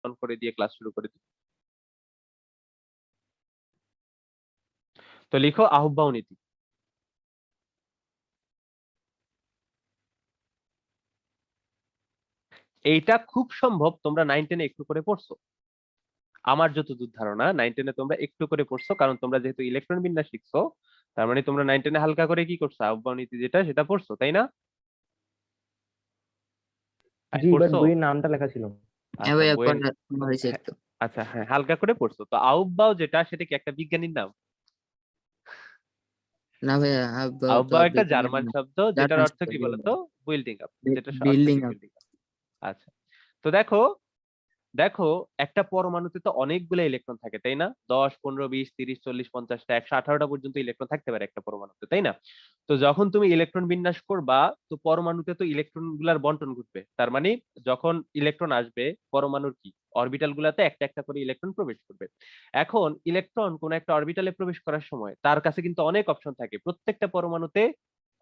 On করে দিয়ে class শুরু করে দিই। তো লিখো আহ্বাও নীতি। এইটা খুব সম্ভব তোমরা 9-10 একটু করে পড়ছো। আমার যতদূর ধারণা 9-10 তোমরা একটু করে পড়ছো, কারণ তোমরা যেহেতু ইলেকট্রন বিন্যাস শিখছো, তার মানে তোমরা 9-10 হালকা করে কি করছো, আহ্বাও নীতি যেটা সেটা পড়ছো, তাই না? জি, বাট পড়ছো? বইয়ের নামটা লেখা ছিল। আচ্ছা ভাইয়া বইয়ের, পড়া হয়েছে হ্যাঁ, একটু। আচ্ছা হ্যাঁ হালকা করে পড়ছো। তো আহ্বাও যেটা, সেটা কি একটা বিজ্ঞানীর নাম? না ভাইয়া, আহ্বাও একটা জার্মান শব্দ, যেটার জার্মান অর্থ শব্দ, কি বলতো, বিল্ডিং আপ, যেটা অর্থ বিল্ডিং কি আপ। Building up. আচ্ছা, তো দেখো দেখো একটা পরমাণুতে তো অনেকগুলো ইলেকট্রন থাকে, তাই না? 10, 15, 20, 30, 40, 50টা 118টা পর্যন্ত ইলেকট্রন থাকতে পারে একটা পরমাণুতে, তাই না? তো যখন তুমি ইলেকট্রন বিন্যাস করবা, তো পরমাণুতে তো ইলেকট্রন গুলার বন্টন ঘটবে। তার মানে যখন ইলেকট্রন আসবে পরমাণুর কি অরবিটাল গুলাতে একটা একটা করে ইলেকট্রন প্রবেশ করবে। এখন ইলেকট্রন কোন একটা অরবিটালে প্রবেশ করার সময় তার কাছে কিন্তু অনেক অপশন থাকে। প্রত্যেকটা পরমাণুতে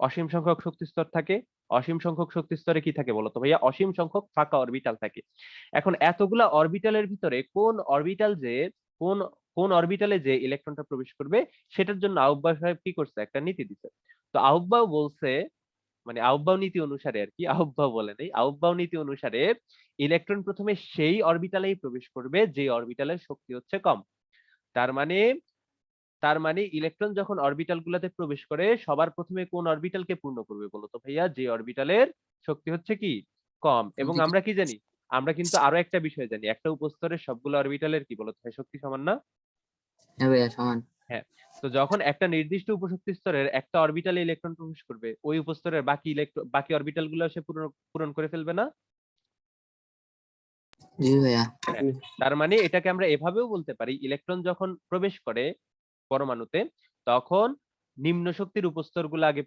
অসীম সংখ্যক শক্তি স্তর থাকে। অসীম সংখ্যক শক্তি স্তরে কি থাকে বলতো ভাইয়া? অসীম সংখ্যক ফাঁকা অরবিটাল থাকে। এখন এতগুলা অরবিটালের ভিতরে কোন কোন অরবিটালে যে ইলেকট্রনটা প্রবেশ করবে, সেটার জন্য আউবাউ সাহেব কি করছে, একটা নীতি দিছে। তো আউবাউ বলছে, মানে আউবাউ নীতি অনুসারে আর কি, আউবাউ বলে নেই, আউবাউ নীতি অনুসারে ইলেকট্রন প্রথমে সেই অরবিটালেই প্রবেশ করবে যে অরবিটালের শক্তি হচ্ছে কম। তার মানে তার মানে ইলেকট্রন যখন অরবিটাল গুলাতে প্রবেশ করে, সবার প্রথমে কোন অরবিটালকে পূর্ণ করবে বলতো ভাইয়া? যে অরবিটালের শক্তি হচ্ছে কি কম। এবং আমরা কি জানি, আমরা কিন্তু আরো একটা বিষয় জানি, একটা উপস্তরের সবগুলো অরবিটালের কি বলতো ভাই, শক্তি সমান না? হ্যাঁ ভাইয়া, সমান। হ্যাঁ। তো যখন একটা নির্দিষ্ট উপশক্তি স্তরের একটা অরবিটালে ইলেকট্রন প্রবেশ করবে, ওই উপস্তরের বাকি অরবিটাল গুলো সে পূরণ পূরণ করে ফেলবে না? জি ভাইয়া। হ্যাঁ। তার মানে এটাকে আমরা এভাবেও বলতে পারি, ইলেকট্রন যখন প্রবেশ করে পরমাণুতে, তখন নিম্ন শক্তির উপস্তর গুলা আগে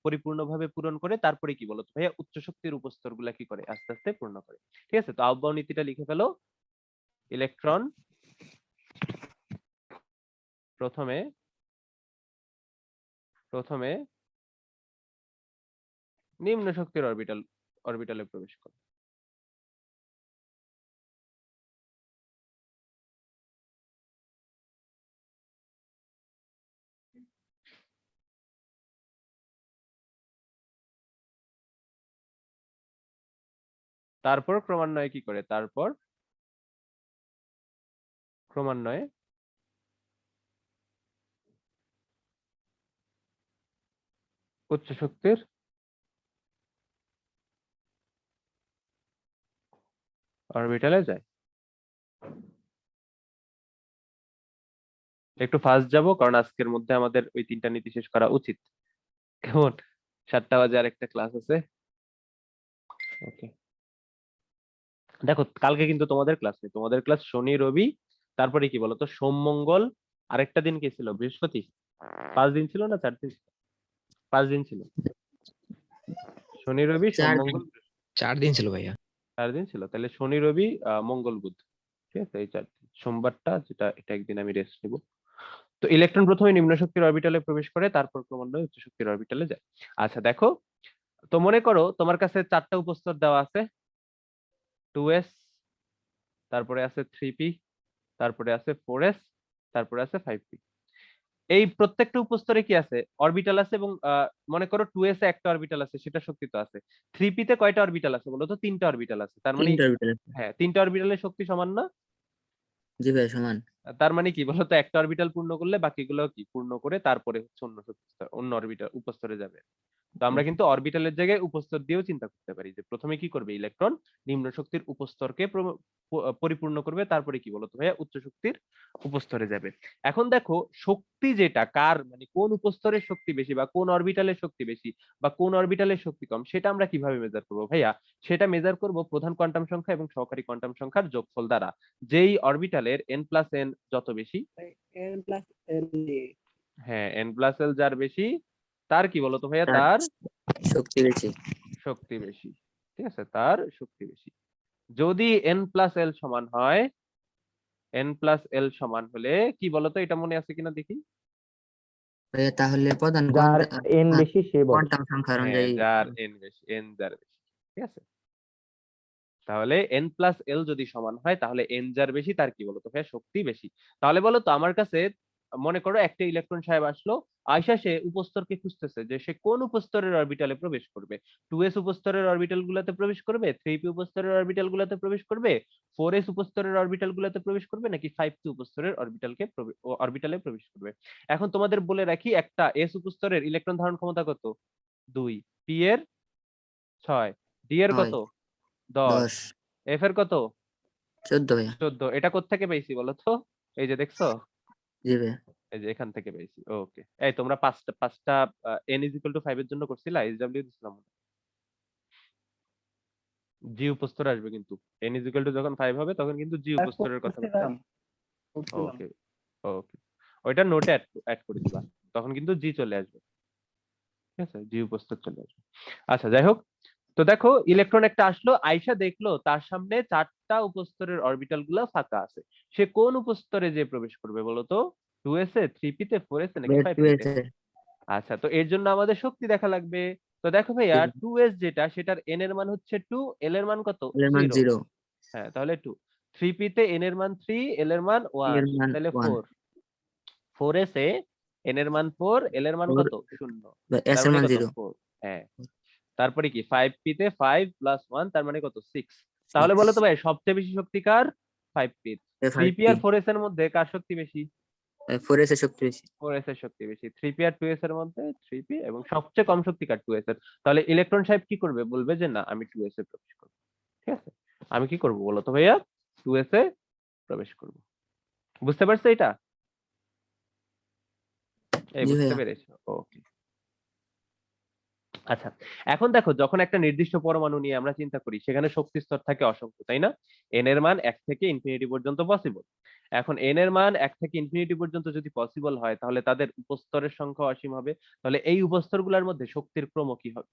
পরিপূর্ণভাবে পূরণ করে, তারপরে কি বলতো ভাইয়া, উচ্চ শক্তির উপস্তর গুলা কি করে, আস্তে আস্তে পূর্ণ করে। ঠিক আছে, তো আহ্বাও নীতিটা লিখে ফেলো। ইলেকট্রন প্রথমে প্রথমে নিম্ন শক্তির অরবিটালে প্রবেশ করে। তারপর ক্রমান্বয়ে কি করে, তারপর ক্রমান্বয়ে উচ্চ শক্তির অরবিটালে যায়। একটু ফাস্ট যাব, কারণ আজকের মধ্যে আমাদের ওই 3টা নীতি শেষ করা উচিত। কেমন? 7টা বাজে আরেকটা ক্লাস আছে। ওকে, দেখো কালকে কিন্তু তোমাদের ক্লাস নেই, তোমাদের ক্লাস শনি রবি, তারপরে কি বলতো সোম মঙ্গল, আরেকটা দিন কি ছিল, বৃহস্পতি। 5 দিন ছিল না 4 দিন? 5 দিন ছিল। শনি রবি সোম 4 দিন। মঙ্গল 4 দিন ছিল ভাইয়া। 4 দিন ছিল, তাহলে শনি রবি মঙ্গল বুধ। ঠিক আছে, এই 4 দিন। সোমবারটা যেটা, এটা একদিন আমি রেস্ট নিব। তো ইলেকট্রন প্রথমে নিম্ন শক্তির অরবিটালে প্রবেশ করে, তারপর ক্রমান্বয়ে উচ্চ শক্তির অরবিটালে যায়। আচ্ছা দেখো, তো মনে করো তোমার কাছে 4টা উপস্তর দেওয়া আছে, 2s, তারপরে আছে 3p, তারপরে আছে 4s, তারপরে আছে 5p। এই প্রত্যেকটা উপস্তরে কি আছে, অরবিটাল আছে। এবং মনে করো 2s এ একটা অরবিটাল আছে, সেটা শক্তি তো আছে। 3p তে কয়টা অরবিটাল আছে বলো তো? 3টা অরবিটাল আছে। তার মানে 3টা অরবিটাল। হ্যাঁ, 3টা অরবিটালের শক্তি সমান না? জি ভাইয়া, সমান। তার মানে কি বলতো, একটা অরবিটাল পূর্ণ করলে বাকিগুলো কি পূর্ণ করে তারপরে হচ্ছে অন্য শক্তি স্তর, অন্য অরবিটাল উপস্তরে যাবে। তো আমরা কিন্তু অরবিটালের জায়গায় উপস্তর দিয়েও চিন্তা করতে পারি, যে প্রথমে কি করবে, ইলেকট্রন নিম্ন শক্তির উপস্তরকে পরিপূর্ণ করবে, তারপরে কি বলতো ভাইয়া, উচ্চ শক্তির উপস্তরে যাবে। এখন দেখো শক্তি যেটা কার, মানে কোন উপস্তরের শক্তি বেশি, বা কোন অরবিটালের শক্তি বেশি, বা কোন অরবিটালের শক্তি কম, সেটা আমরা কিভাবে মেজার করবো ভাইয়া? সেটা মেজার করব প্রধান কোয়ান্টাম সংখ্যা এবং সহকারী কোয়ান্টাম সংখ্যার যোগফল দ্বারা। যেই অরবিটালের n+n যত বেশি, হ্যাঁ n+l যার বেশি, তার কি বলতো ভাইয়া, তার তার শক্তি বেশি। শক্তি বেশি। ঠিক আছে, তার শক্তি বেশি। যদি n+l সমান হয়, n+l সমান হলে কি বলতো, এটা মনে আছে কিনা দেখি। ভাইয়া তাহলে প্রধান যার এন বেশি সে বড়। কোয়ান্টাম সংখ্যা হ্যাঁ, অনুযায়ী। যার n বেশি, n যার বেশি। ঠিক আছে, তাহলে n প্লাস এল যদি সমান হয় তাহলে n যার বেশি তার কি বলতো ভাইয়া শক্তি বেশি। তাহলে বলো তো আমার কাছে মনে করো একটা ইলেকট্রন সাহেব আসলো, আয়সা সে উপস্তরকে খুঁজতেছে যে সে কোন উপস্তরের অরবিটালে প্রবেশ করবে। 2s উপস্তরের অরবিটাল গুলাতে প্রবেশ করবে, 3p উপস্তরের অরবিটাল গুলাতে প্রবেশ করবে, 4s উপস্তরের অরবিটাল গুলাতে প্রবেশ করবে, নাকি 5p উপস্তরের অরবিটালে প্রবেশ করবে। এখন তোমাদের বলে রাখি একটা s উপস্তরের ইলেকট্রন ধারণ ক্ষমতা কত? 2, p এর 6, d এর কত? 10, 10, f এর কত? 14 ভাইয়া। 14। এটা কোত্থেকে পেয়েছি বলো তো? এই যে দেখছো, জি ভাইয়া। এই যে এখান থেকে পেয়েছি। ওকে, এই তোমরা পাঁচটা n = 5 এর জন্য করছিলা, SW দিছিলাম। জি উপস্তর আসবে কিন্তু n = যখন 5 হবে তখন কিন্তু জি উপস্তরের কথাবার্তা আসবে। ওকে ওকে, ওইটা নোটে অ্যাড করে দিবা, তখন কিন্তু জি চলে আসবে। ঠিক আছে, জি উপস্তর চলে আসবে। আচ্ছা যাই হোক, তো দেখো ইলেকট্রন একটা আসলো, আয়শা দেখলো তার সামনে 4টা উপস্তরের অরবিটাল গুলা ফাঁকা আছে। সে কোন উপস্তরে যে প্রবেশ করবে বলতো? 2s এ, 3p তে, 4s এ, নাকি ভাইয়া 5p 2 তে? আছে। আচ্ছা, তো এর জন্য আমাদের শক্তি দেখা লাগবে। তো দেখো ভাইয়া 2s যেটা, সেটার n এর মান হচ্ছে 2, l এর মান কত? এর মান 0। 0, হ্যাঁ, তাহলে 2। 3p তে n এর মান 3, l এর মান e 1, এর মান তাহলে 1, 4। 4s এ n এর মান 4, l এর মান 4, কত? 0। s তার এর মানে মান কত? 0, 4। হ্যাঁ, তারপরে কি 5p তে 5 প্লাস 1 তার মানে কত? 6। তাহলে বলো তো 6, ভাই সবচেয়ে বেশি শক্তি কার? 5p। 3p 5p, আর 4s এর মধ্যে কার শক্তি বেশি? 4s এর শক্তি বেশি। 4s এর শক্তি বেশি। 3p আর 2s এর মধ্যে 3p, এবং সবচেয়ে কম শক্তি কার? 2s এর। তাহলে ইলেকট্রন সাহেব কি করবে? বলবে যে না, আমি 2s এ প্রবেশ করব। ঠিক আছে, আমি কি করব বলো তো ভাইয়া? 2s এ প্রবেশ করব। বুঝতে পারছো এটা? এই জি বুঝতে ভাইয়া। পেরেছো? ওকে। আচ্ছা, এখন দেখো যখন একটা নির্দিষ্ট পরমাণু নিয়ে আমরা চিন্তা করি সেখানে শক্তি স্তর থাকে অসংখ্য, তাই না? n এর মান 1 থেকে ইনফিনিটি পর্যন্ত পসিবল। এখন n এর মান 1 থেকে ইনফিনিটি পর্যন্ত যদি পসিবল হয় তাহলে তাদের উপস্তরের সংখ্যা অসীম হবে। তাহলে এই উপস্তরগুলোর মধ্যে শক্তির ক্রম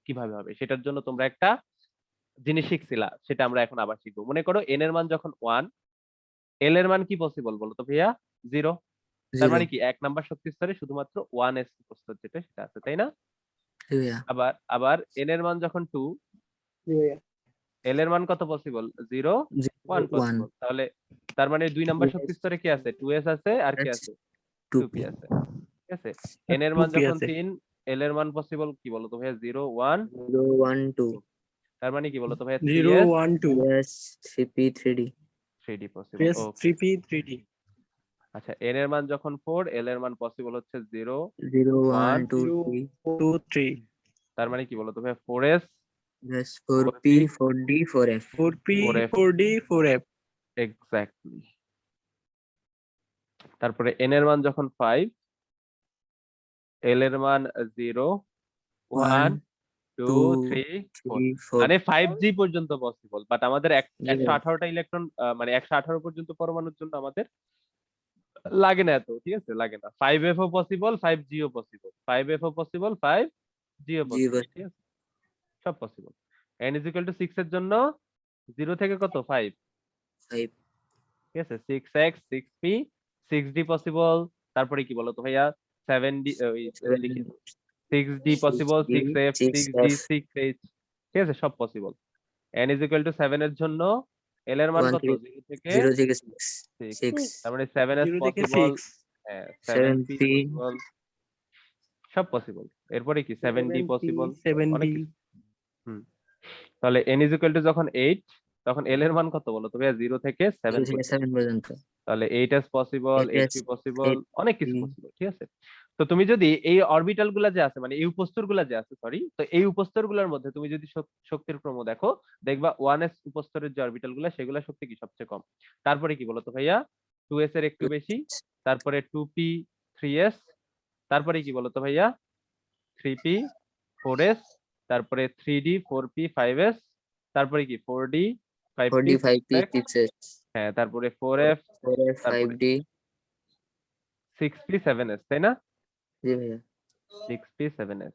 কিভাবে হবে সেটার জন্য তোমরা একটা জিনিস শিখছিলা, সেটা আমরা এখন আবার শিখবো। মনে করো n এর মান যখন 1, l এর মান কি পসিবল বলো তো ভাইয়া? 0। তার 0, মানে কি 1 নাম্বার শক্তি স্তরে শুধুমাত্র 1s উপস্তর যেটা সেটা আছে, তাই না? জি ভাইয়া। আবার আবার n এর মান যখন 2, এল এর মান কত পসিবল? 0, 0, 1 1, পসিবল। তাহলে তার মানে 2 নাম্বার শক্তি স্তরে কি আছে? 2s আছে, আর কি আছে? 2p 2p, আছে। ঠিক আছে, n এর মান যখন 3, এল এর মান পসিবল কি বলতো ভাইয়া? 0, 1, 0, 1, 2, 2। তার মানে কি বলতো ভাইয়া? 0 3s, 1 2 3s, 3p, 3d, 3d possible. yes ওকে। 3p 3d আচ্ছা, n এর মান যখন 4, এল এর মান পসিবল হচ্ছে 0, 0, 1, 1, 2, 0 3, 2 3 তার মানে কি বলতো ভাইয়া? 4s, yes, 4p, 4p, 4d, 4f, 4p 4f। 4d 4f exactly. তারপরে n এর মান যখন 5, এল এর মান 0, 1, 1, 2, 2, 3, 4। 3, 4, মানে 5G পর্যন্ত পসিবল, বাট আমাদের জি ভাইয়া। 118টা ইলেকট্রন, মানে 118 পর্যন্ত পরমাণুর জন্য আমাদের লাগে না এত। ঠিক আছে, লাগে না। 5F ও পসিবল, 5G ও পসিবল, 5F ও পসিবল, 5G ও জি পসিবল। ভাই। ঠিক আছে, সব পসিবল। n = 6 এর জন্য 0 থেকে কত? 5। 5, ঠিক আছে, 6x, 6p, 6d পসিবল। তারপরে কি বলতো ভাইয়া? 7d, ওই 7, লিখি, 6d possible, 6d, 6f, 6d, 6f, 6h। ঠিক আছে, সব পসিবল। n = 7 এর জন্য l এর মান 1 কত? থেকে 0 থেকে 0 থেকে 6, 6। 6, তার মানে 7s 0 থেকে পসিবল, 6 হ্যাঁ 7p 7p, পসিবল, সব পসিবল। এরপরে কি 7d 7p পসিবল, 7d অনেক কিছু। হুম, তাহলে n = যখন 8, তখন l এর মান কত বলো তো ভাইয়া? 0 থেকে 7 0 থেকে পর্যন্ত। 7 পর্যন্ত, তাহলে 8s possible, 8s, 8p possible, অনেক 8p, কিছু পসিবল। ঠিক আছে, তো তুমি যদি এই অরবিটাল গুলা যে আছে, মানে এই উপস্তর গুলা যে আছে, সরি, তো এই উপস্তর গুলার মধ্যে তুমি যদি শক্তির ক্রম দেখো, দেখবা 1s উপস্তরের যে অরবিটাল গুলা সেগুলা শক্তি কি সবচেয়ে কম। তারপরে কি বলতো ভাইয়া? 2s এর একটু বেশি, তারপরে 2p, 3s, তারপরে কি বলতো ভাইয়া? 3p, 4s, তারপরে 3d, 4p, 5s, তারপরে কি 4d, 5p, 4d, 5p, 6x, 6s, হ্যাঁ তারপরে 4f, 4f, তারপরে 5d, 6p, 7s, তাই না? জি ভাইয়া। 6p, 7s,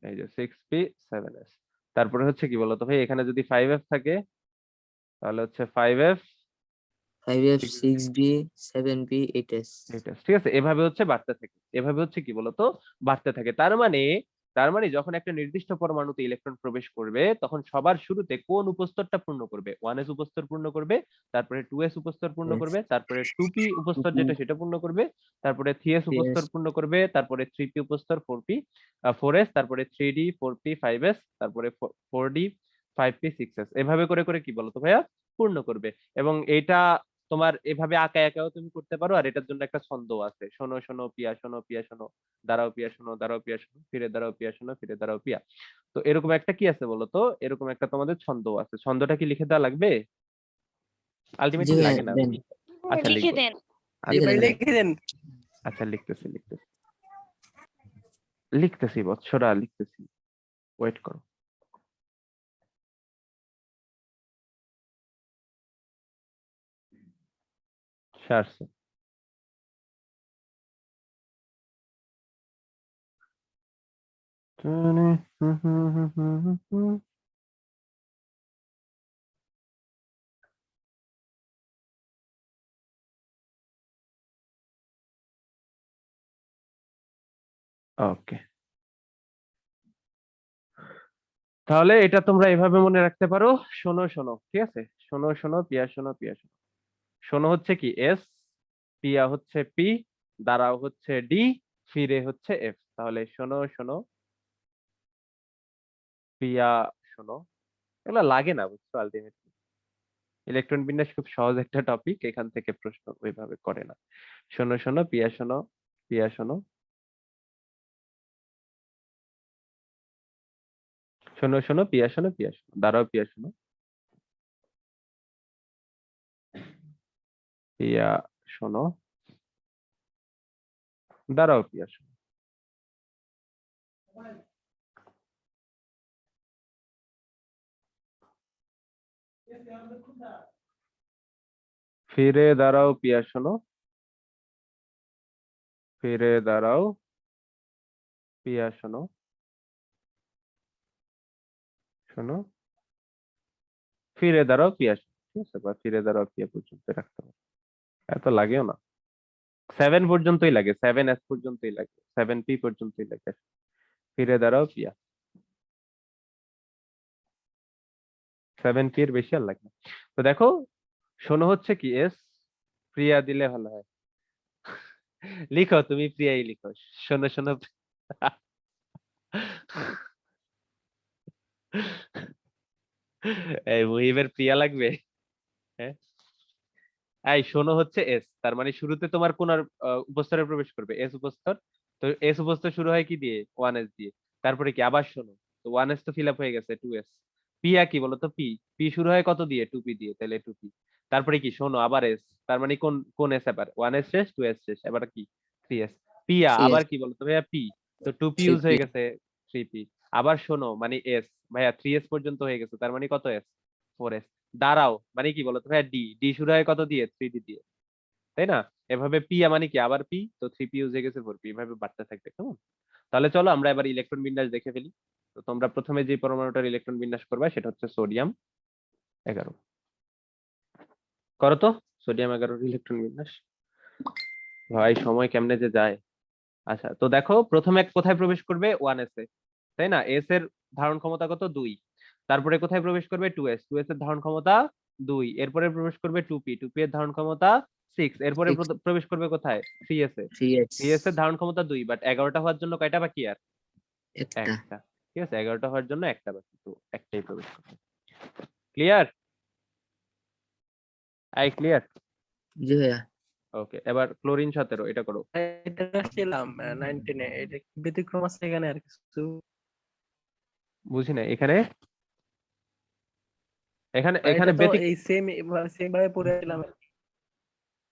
এই যে 6p, 7s। তারপরে হচ্ছে কি বলতো ভাই? এখানে যদি 5f থাকে তাহলে হচ্ছে 5f, 5f, 6, 6d, 7p, 8s, ঠিক আছে, এভাবে হচ্ছে বাড়তে থাকে, এভাবে হচ্ছে কি বলতো বাড়তে থাকে। তার মানে তার মানে যখন একটা নির্দিষ্ট পরমাণুতে ইলেকট্রন প্রবেশ করবে তখন সবার শুরুতে কোন উপস্তরটা পূর্ণ করবে? 1s উপস্তর পূর্ণ করবে, তারপরে 2s উপস্তর পূর্ণ Yes. করবে, তারপরে 2p উপস্তর 2p, যেটা সেটা পূর্ণ করবে, তারপরে 3s উপস্তর 3s, পূর্ণ করবে, তারপরে 3p উপস্তর 4s, তারপরে 3d 4p 5s, তারপরে 4d 5p 6s, এভাবে করে করে কি বলতো ভাইয়া পূর্ণ করবে। এবং এটা তোমার এভাবে আঁকা একাও তুমি করতে পারো, আর এটার জন্য একটা ছন্দ আছে, শোনো শোনো পিয়া শোনো পিয়া শোনো, দাঁড়াও পিয়া শোনো দাঁড়াও পিয়া শোনো, ফিরে দাঁড়াও পিয়া শোনো ফিরে দাঁড়াও পিয়া। তো এরকম একটা কি আছে বলতো, এরকম একটা তোমাদের ছন্দ আছে, ছন্দটা কি লিখে দেওয়া লাগবে? জি আলটিমেটলি ভাইয়া লাগে না। দেন, আচ্ছা লিখে লিখবো। দেন। লিখে আচ্ছা দেন ভাই। লিখে দেন। আচ্ছা লিখতেছি লিখতেছি লিখতেছি বৎসরা লিখতেছি, ওয়েট করো। সারছে। ওকে, তাহলে এটা তোমরা এভাবে মনে রাখতে পারো, শোনো শোনো, ঠিক আছে, শোনো শোনো পিয়া শোনো পিয়া শোনো। শোনো হচ্ছে কি এস, পিয়া হচ্ছে পি, দাঁড়াও হচ্ছে ডি, ফিরে হচ্ছে এফ। তাহলে শোনো শোনো পিয়া শোনো, এগুলো লাগে না বুঝছো, আলটিমেটলি ইলেকট্রন বিন্যাস খুব সহজ একটা টপিক, এখান থেকে প্রশ্ন ওইভাবে করে না। শোনো শোনো পিয়া শোনো পিয়া শোনো, শোনো শোনো পিয়া শোনো পিয়া শোনো, দাঁড়াও পিয়া শোনো, পিয়া শোনো, দাঁড়াও পিয়া শোনো। ফিরে দাঁড়াও পিয়া শোনো, ফিরে দাঁড়াও পিয়া শোনো, শোনো, ফিরে দাঁড়াও পিয়া শোনো। ঠিক আছে, বা ফিরে দাঁড়াও পিয়া পর্যন্ত রাখতে হবে, এত লাগেও না। 7 পর্যন্তই লাগে, 7s পর্যন্তই লাগে, 7p পর্যন্তই লাগে। ফিরে দাঁড়াও পিয়া, 7p এর বেশি আর লাগে না। তো দেখো, শোনো হচ্ছে কি এস, প্রিয়া দিলে ভালো হয়। লিখো তুমি প্রিয়াই লিখো, শোনো শোনো। এই মুহিবের প্রিয়া লাগবে। হ্যাঁ, এই শোনো হচ্ছে এস, তার মানে শুরুতে তোমার কোন উপস্তরে প্রবেশ করবে? এস উপস্তর। তো এস উপস্তর শুরু হয় কি দিয়ে? 1s দিয়ে। তারপরে কি আবার শোনো, তো 1s তো ফিল আপ হয়ে গেছে, 2s। পিয়া কি বলতো, পি, পি শুরু হয় কত দিয়ে? 2p দিয়ে, তাহলে 2p। তারপরে কি শোনো আবার এস, তার মানে কোন কোন এস, আবার 1s শেষ 2s শেষ, এবার কি 3s। পিয়া আবার 3s, কি বলতো ভাইয়া, পি, তো 2p ইউজ 3p, হয়ে গেছে, 3p। আবার শোনো মানে এস, ভাইয়া 3s পর্যন্ত হয়ে গেছে, তার মানে কত এস? 4s। দাঁড়াও মানে কি বলতো ভাইয়া, ডি, ডি শুরু হয় কত দিয়ে? 3d দিয়ে, তাই না? এভাবে পি মানে কি আবার পি, তো 3p ইউজ হয়ে গেছে 4p, এভাবে বাড়তে থাকবে, কেমন? তাহলে চলো আমরা এবার ইলেকট্রন বিন্যাস দেখে ফেলি। তো তোমরা প্রথমে যে পরমাণুটার ইলেকট্রন বিন্যাস করবে সেটা হচ্ছে সোডিয়াম 11। করো তো সোডিয়াম 11 ইলেকট্রন বিন্যাস। ভাই সময় কেমনে যে যায়। আচ্ছা, তো দেখো প্রথমে কোথায় প্রবেশ করবে? 1s এ, তাই না? এস এর ধারণ ক্ষমতা কত? 2। তারপরে কোথায় প্রবেশ করবে? 2s, 2s এর ধারণ ক্ষমতা 2। এরপরে প্রবেশ করবে 2p, 2p এর ধারণ ক্ষমতা 6। এরপরে 6, প্রবেশ করবে কোথায়? 3s এ, 3s, 3s এর ধারণ ক্ষমতা 2, বাট 11টা হওয়ার জন্য কয়টা বাকি আর? একটা। একটা। ঠিক আছে, 11টা হওয়ার জন্য একটা বাকি, তো একটাই প্রবেশ করবে। ক্লিয়ার? I clear? জি ভাইয়া। ওকে, এবার ক্লোরিন 17 এটা করো। এটা ছিলাম 19 এ, এটা কি ব্যতিক্রম আছে এখানে আর কিছু? বুঝি না এখানে, এখানে মানে এখানে এটা তো ব্যতিক, এই সেম সেম ভাবে পড়েছিলাম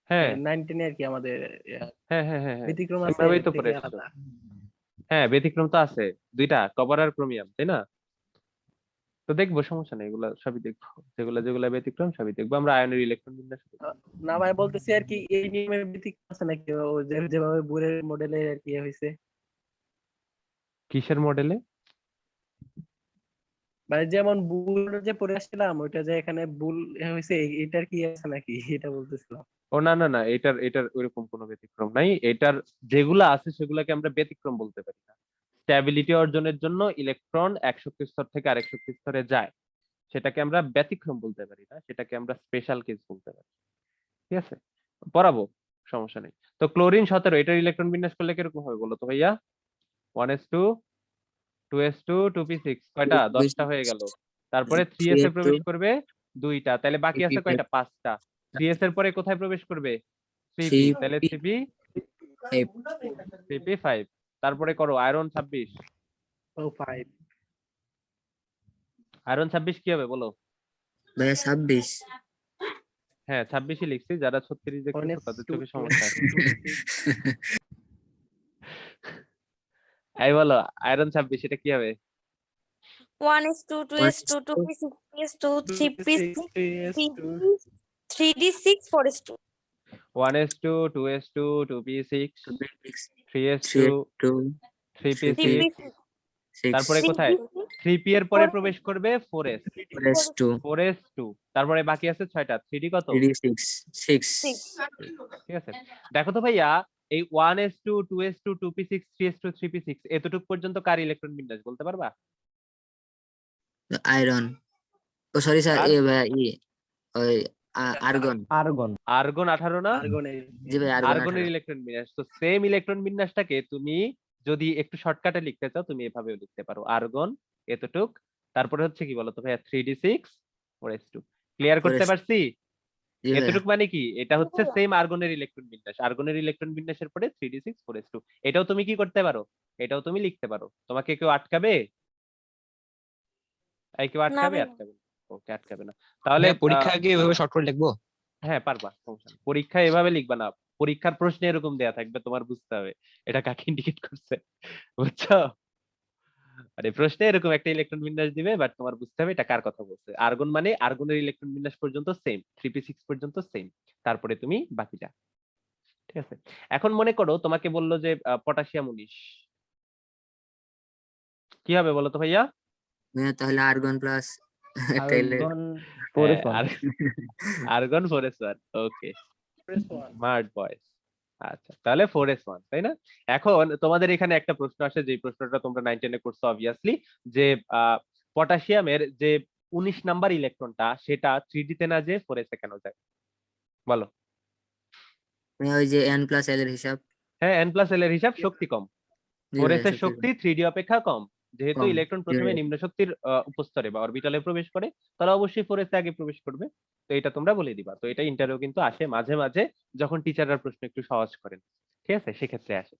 হ্যাঁ 19 এ আর কি, আমাদের হ্যাঁ হ্যাঁ হ্যাঁ হ্যাঁ, ব্যতিক্রম সেম আছে ভাবেই এর তো থেকে পড়ে এসছো। আলাদা। হ্যাঁ ব্যতিক্রম তো আছে, দুইটা, কপার আর ক্রোমিয়াম, তাই না? তো দেখবো, সমস্যা নেই, এগুলা সবই দেখবো, যেগুলা যেগুলা ব্যতিক্রম সবই দেখবো আমরা। আয়নের ইলেকট্রন বিন্যাস দেখবো। না ভাই, বলতেছি আর কি এই নিয়মের ব্যতিক্রম আছে নাকি, ও যেভাবে বুরের মডেলে আর কি হয়েছে, কিসের মডেলে? মানে যেমন বুল যে পড়ে আসছিলাম ওইটা যে এখানে বুল হয়েছে, এটার কি আছে নাকি এটা বলতেছিলাম। ও না না না, এটার এটার ওইরকম কোনো ব্যতিক্রম নাই, এটার যেগুলা আছে সেগুলাকে আমরা ব্যতিক্রম বলতে পারি না। স্ট্যাবিলিটি অর্জনের জন্য ইলেকট্রন এক শক্তি স্তর থেকে আরেক শক্তি স্তরে যায়, সেটাকে আমরা ব্যতিক্রম বলতে পারি না, সেটাকে আমরা স্পেশাল কেস বলতে পারি। ঠিক আছে, পড়াবো, সমস্যা নেই। তো ক্লোরিন 17, এটার ইলেকট্রন বিন্যাস করলে কিরকম হবে বলো তো ভাইয়া? 1s2 2s2 2p6, কয়টা? 10টা হয়ে গেল। তারপরে 3s এ প্রবেশ করবে 2টা, তাহলে বাকি আছে কয়টা? 5টা। 3s এর পরে কোথায় প্রবেশ করবে? 3p, তাহলে 3p 5। তারপরে করো আয়রন 26। ও 5 আয়রন 26 কি হবে বলো? ভাইয়া 26। হ্যাঁ 26ই লিখছি, যারা 36 দেখতেছো তাদের চোখে সমস্যা আছে। এই বলো আয়রন 26 এটা কি হবে? 1s2 2s2 2p6 3s2 3p6 3d6 4s2 1s2 2s2 2p6 3s2 3p6, তারপরে কোথায়? 3p এর পরে প্রবেশ করবে 4s 4s2, তারপরে বাকি আছে 6টা। 3d কত? 6। ঠিক আছে, দেখো তো ভাইয়া এই 1s2 2s2 2p6 3s2 3p6 এতটুক পর্যন্ত কার ইলেকট্রন বিন্যাস বলতে পারবা? আয়রন, ও সরি স্যার, আর? ভাইয়া ওই আর্গন। আর্গন 18 না? জি ভাই, আর্গন আর্গনের 18। ইলেকট্রন বিন্যাস। তো সেম ইলেকট্রন বিন্যাসটাকে তুমি যদি একটু শর্টকাটে লিখতে চাও তুমি এভাবেও লিখতে পারো, আর্গন এতটুক, তারপরে হচ্ছে কি বলতো ভাইয়া 3d6 4s2। ক্লিয়ার করতে 4s2 পারছি? জি ভাইয়া। এতটুক মানে কি? এটা হচ্ছে সেম আর্গনের ইলেকট্রন বিন্যাস। আর্গনের ইলেকট্রন বিন্যাসের পরে 3d6 4s2। এটাও তুমি কি করতে পারো? এটাও তুমি লিখতে পারো। তোমাকে কেউ আটকাবে? কেউ আটকাবে? ভাই। আটকাবে না। ওকে, আটকাবে না। তাহলে পরীক্ষায় কি এভাবে শর্ট করে লিখবো? হ্যাঁ পারবা, সমস্যা নেই। পরীক্ষায় এভাবে লিখবা না, পরীক্ষার প্রশ্নে এরকম দেয়া থাকবে, তোমার বুঝতে হবে এটা কাকে ইন্ডিকেট করছে, বুঝছো? আরে প্রশ্নে এরকম একটা ইলেকট্রন বিন্যাস দিবে, বাট তোমার বুঝতে হবে এটা কার কথা বলছে। আর্গন মানে আর্গনের ইলেকট্রন বিন্যাস পর্যন্ত সেম, 3p6 পর্যন্ত সেম, তারপরে তুমি বাকিটা। ঠিক আছে, এখন মনে করো তোমাকে বললো যে পটাশিয়াম 19, কি হবে বলো তো ভাইয়া? ভাইয়া তাহলে আর্গন প্লাস আর্গন 4s1। ওকে, স্মার্ট বয়েস। আচ্ছা, তাহলে 4s1, তাই না? এখন তোমাদের এখানে একটা প্রশ্ন আসে, যে প্রশ্নটা তোমরা 9 10 এ করছো অবভিয়াসলি, যে পটাশিয়ামের যে 19 নাম্বার ইলেকট্রনটা সেটা 3d তে না যে 4s এ কেন যায় বলো? ওই যে n+l এর হিসাব। হ্যাঁ, n+l এর হিসাব, শক্তি কম। জি 4s ভাইয়া, এর শক্তি 3d অপেক্ষা কম, যেহেতু কম। ইলেকট্রন জি প্রথমে ভাইয়া। নিম্ন শক্তির উপস্তরে বা অরবিটালে প্রবেশ করে, তাহলে অবশ্যই 4s এ আগে প্রবেশ করবে। তো এটা তোমরা বলে দিবা। তো এটা ইন্টারভিউ কিন্তু আসে মাঝে মাঝে, যখন টিচাররা প্রশ্ন একটু সহজ করেন, ঠিক আছে, সেক্ষেত্রে আসে।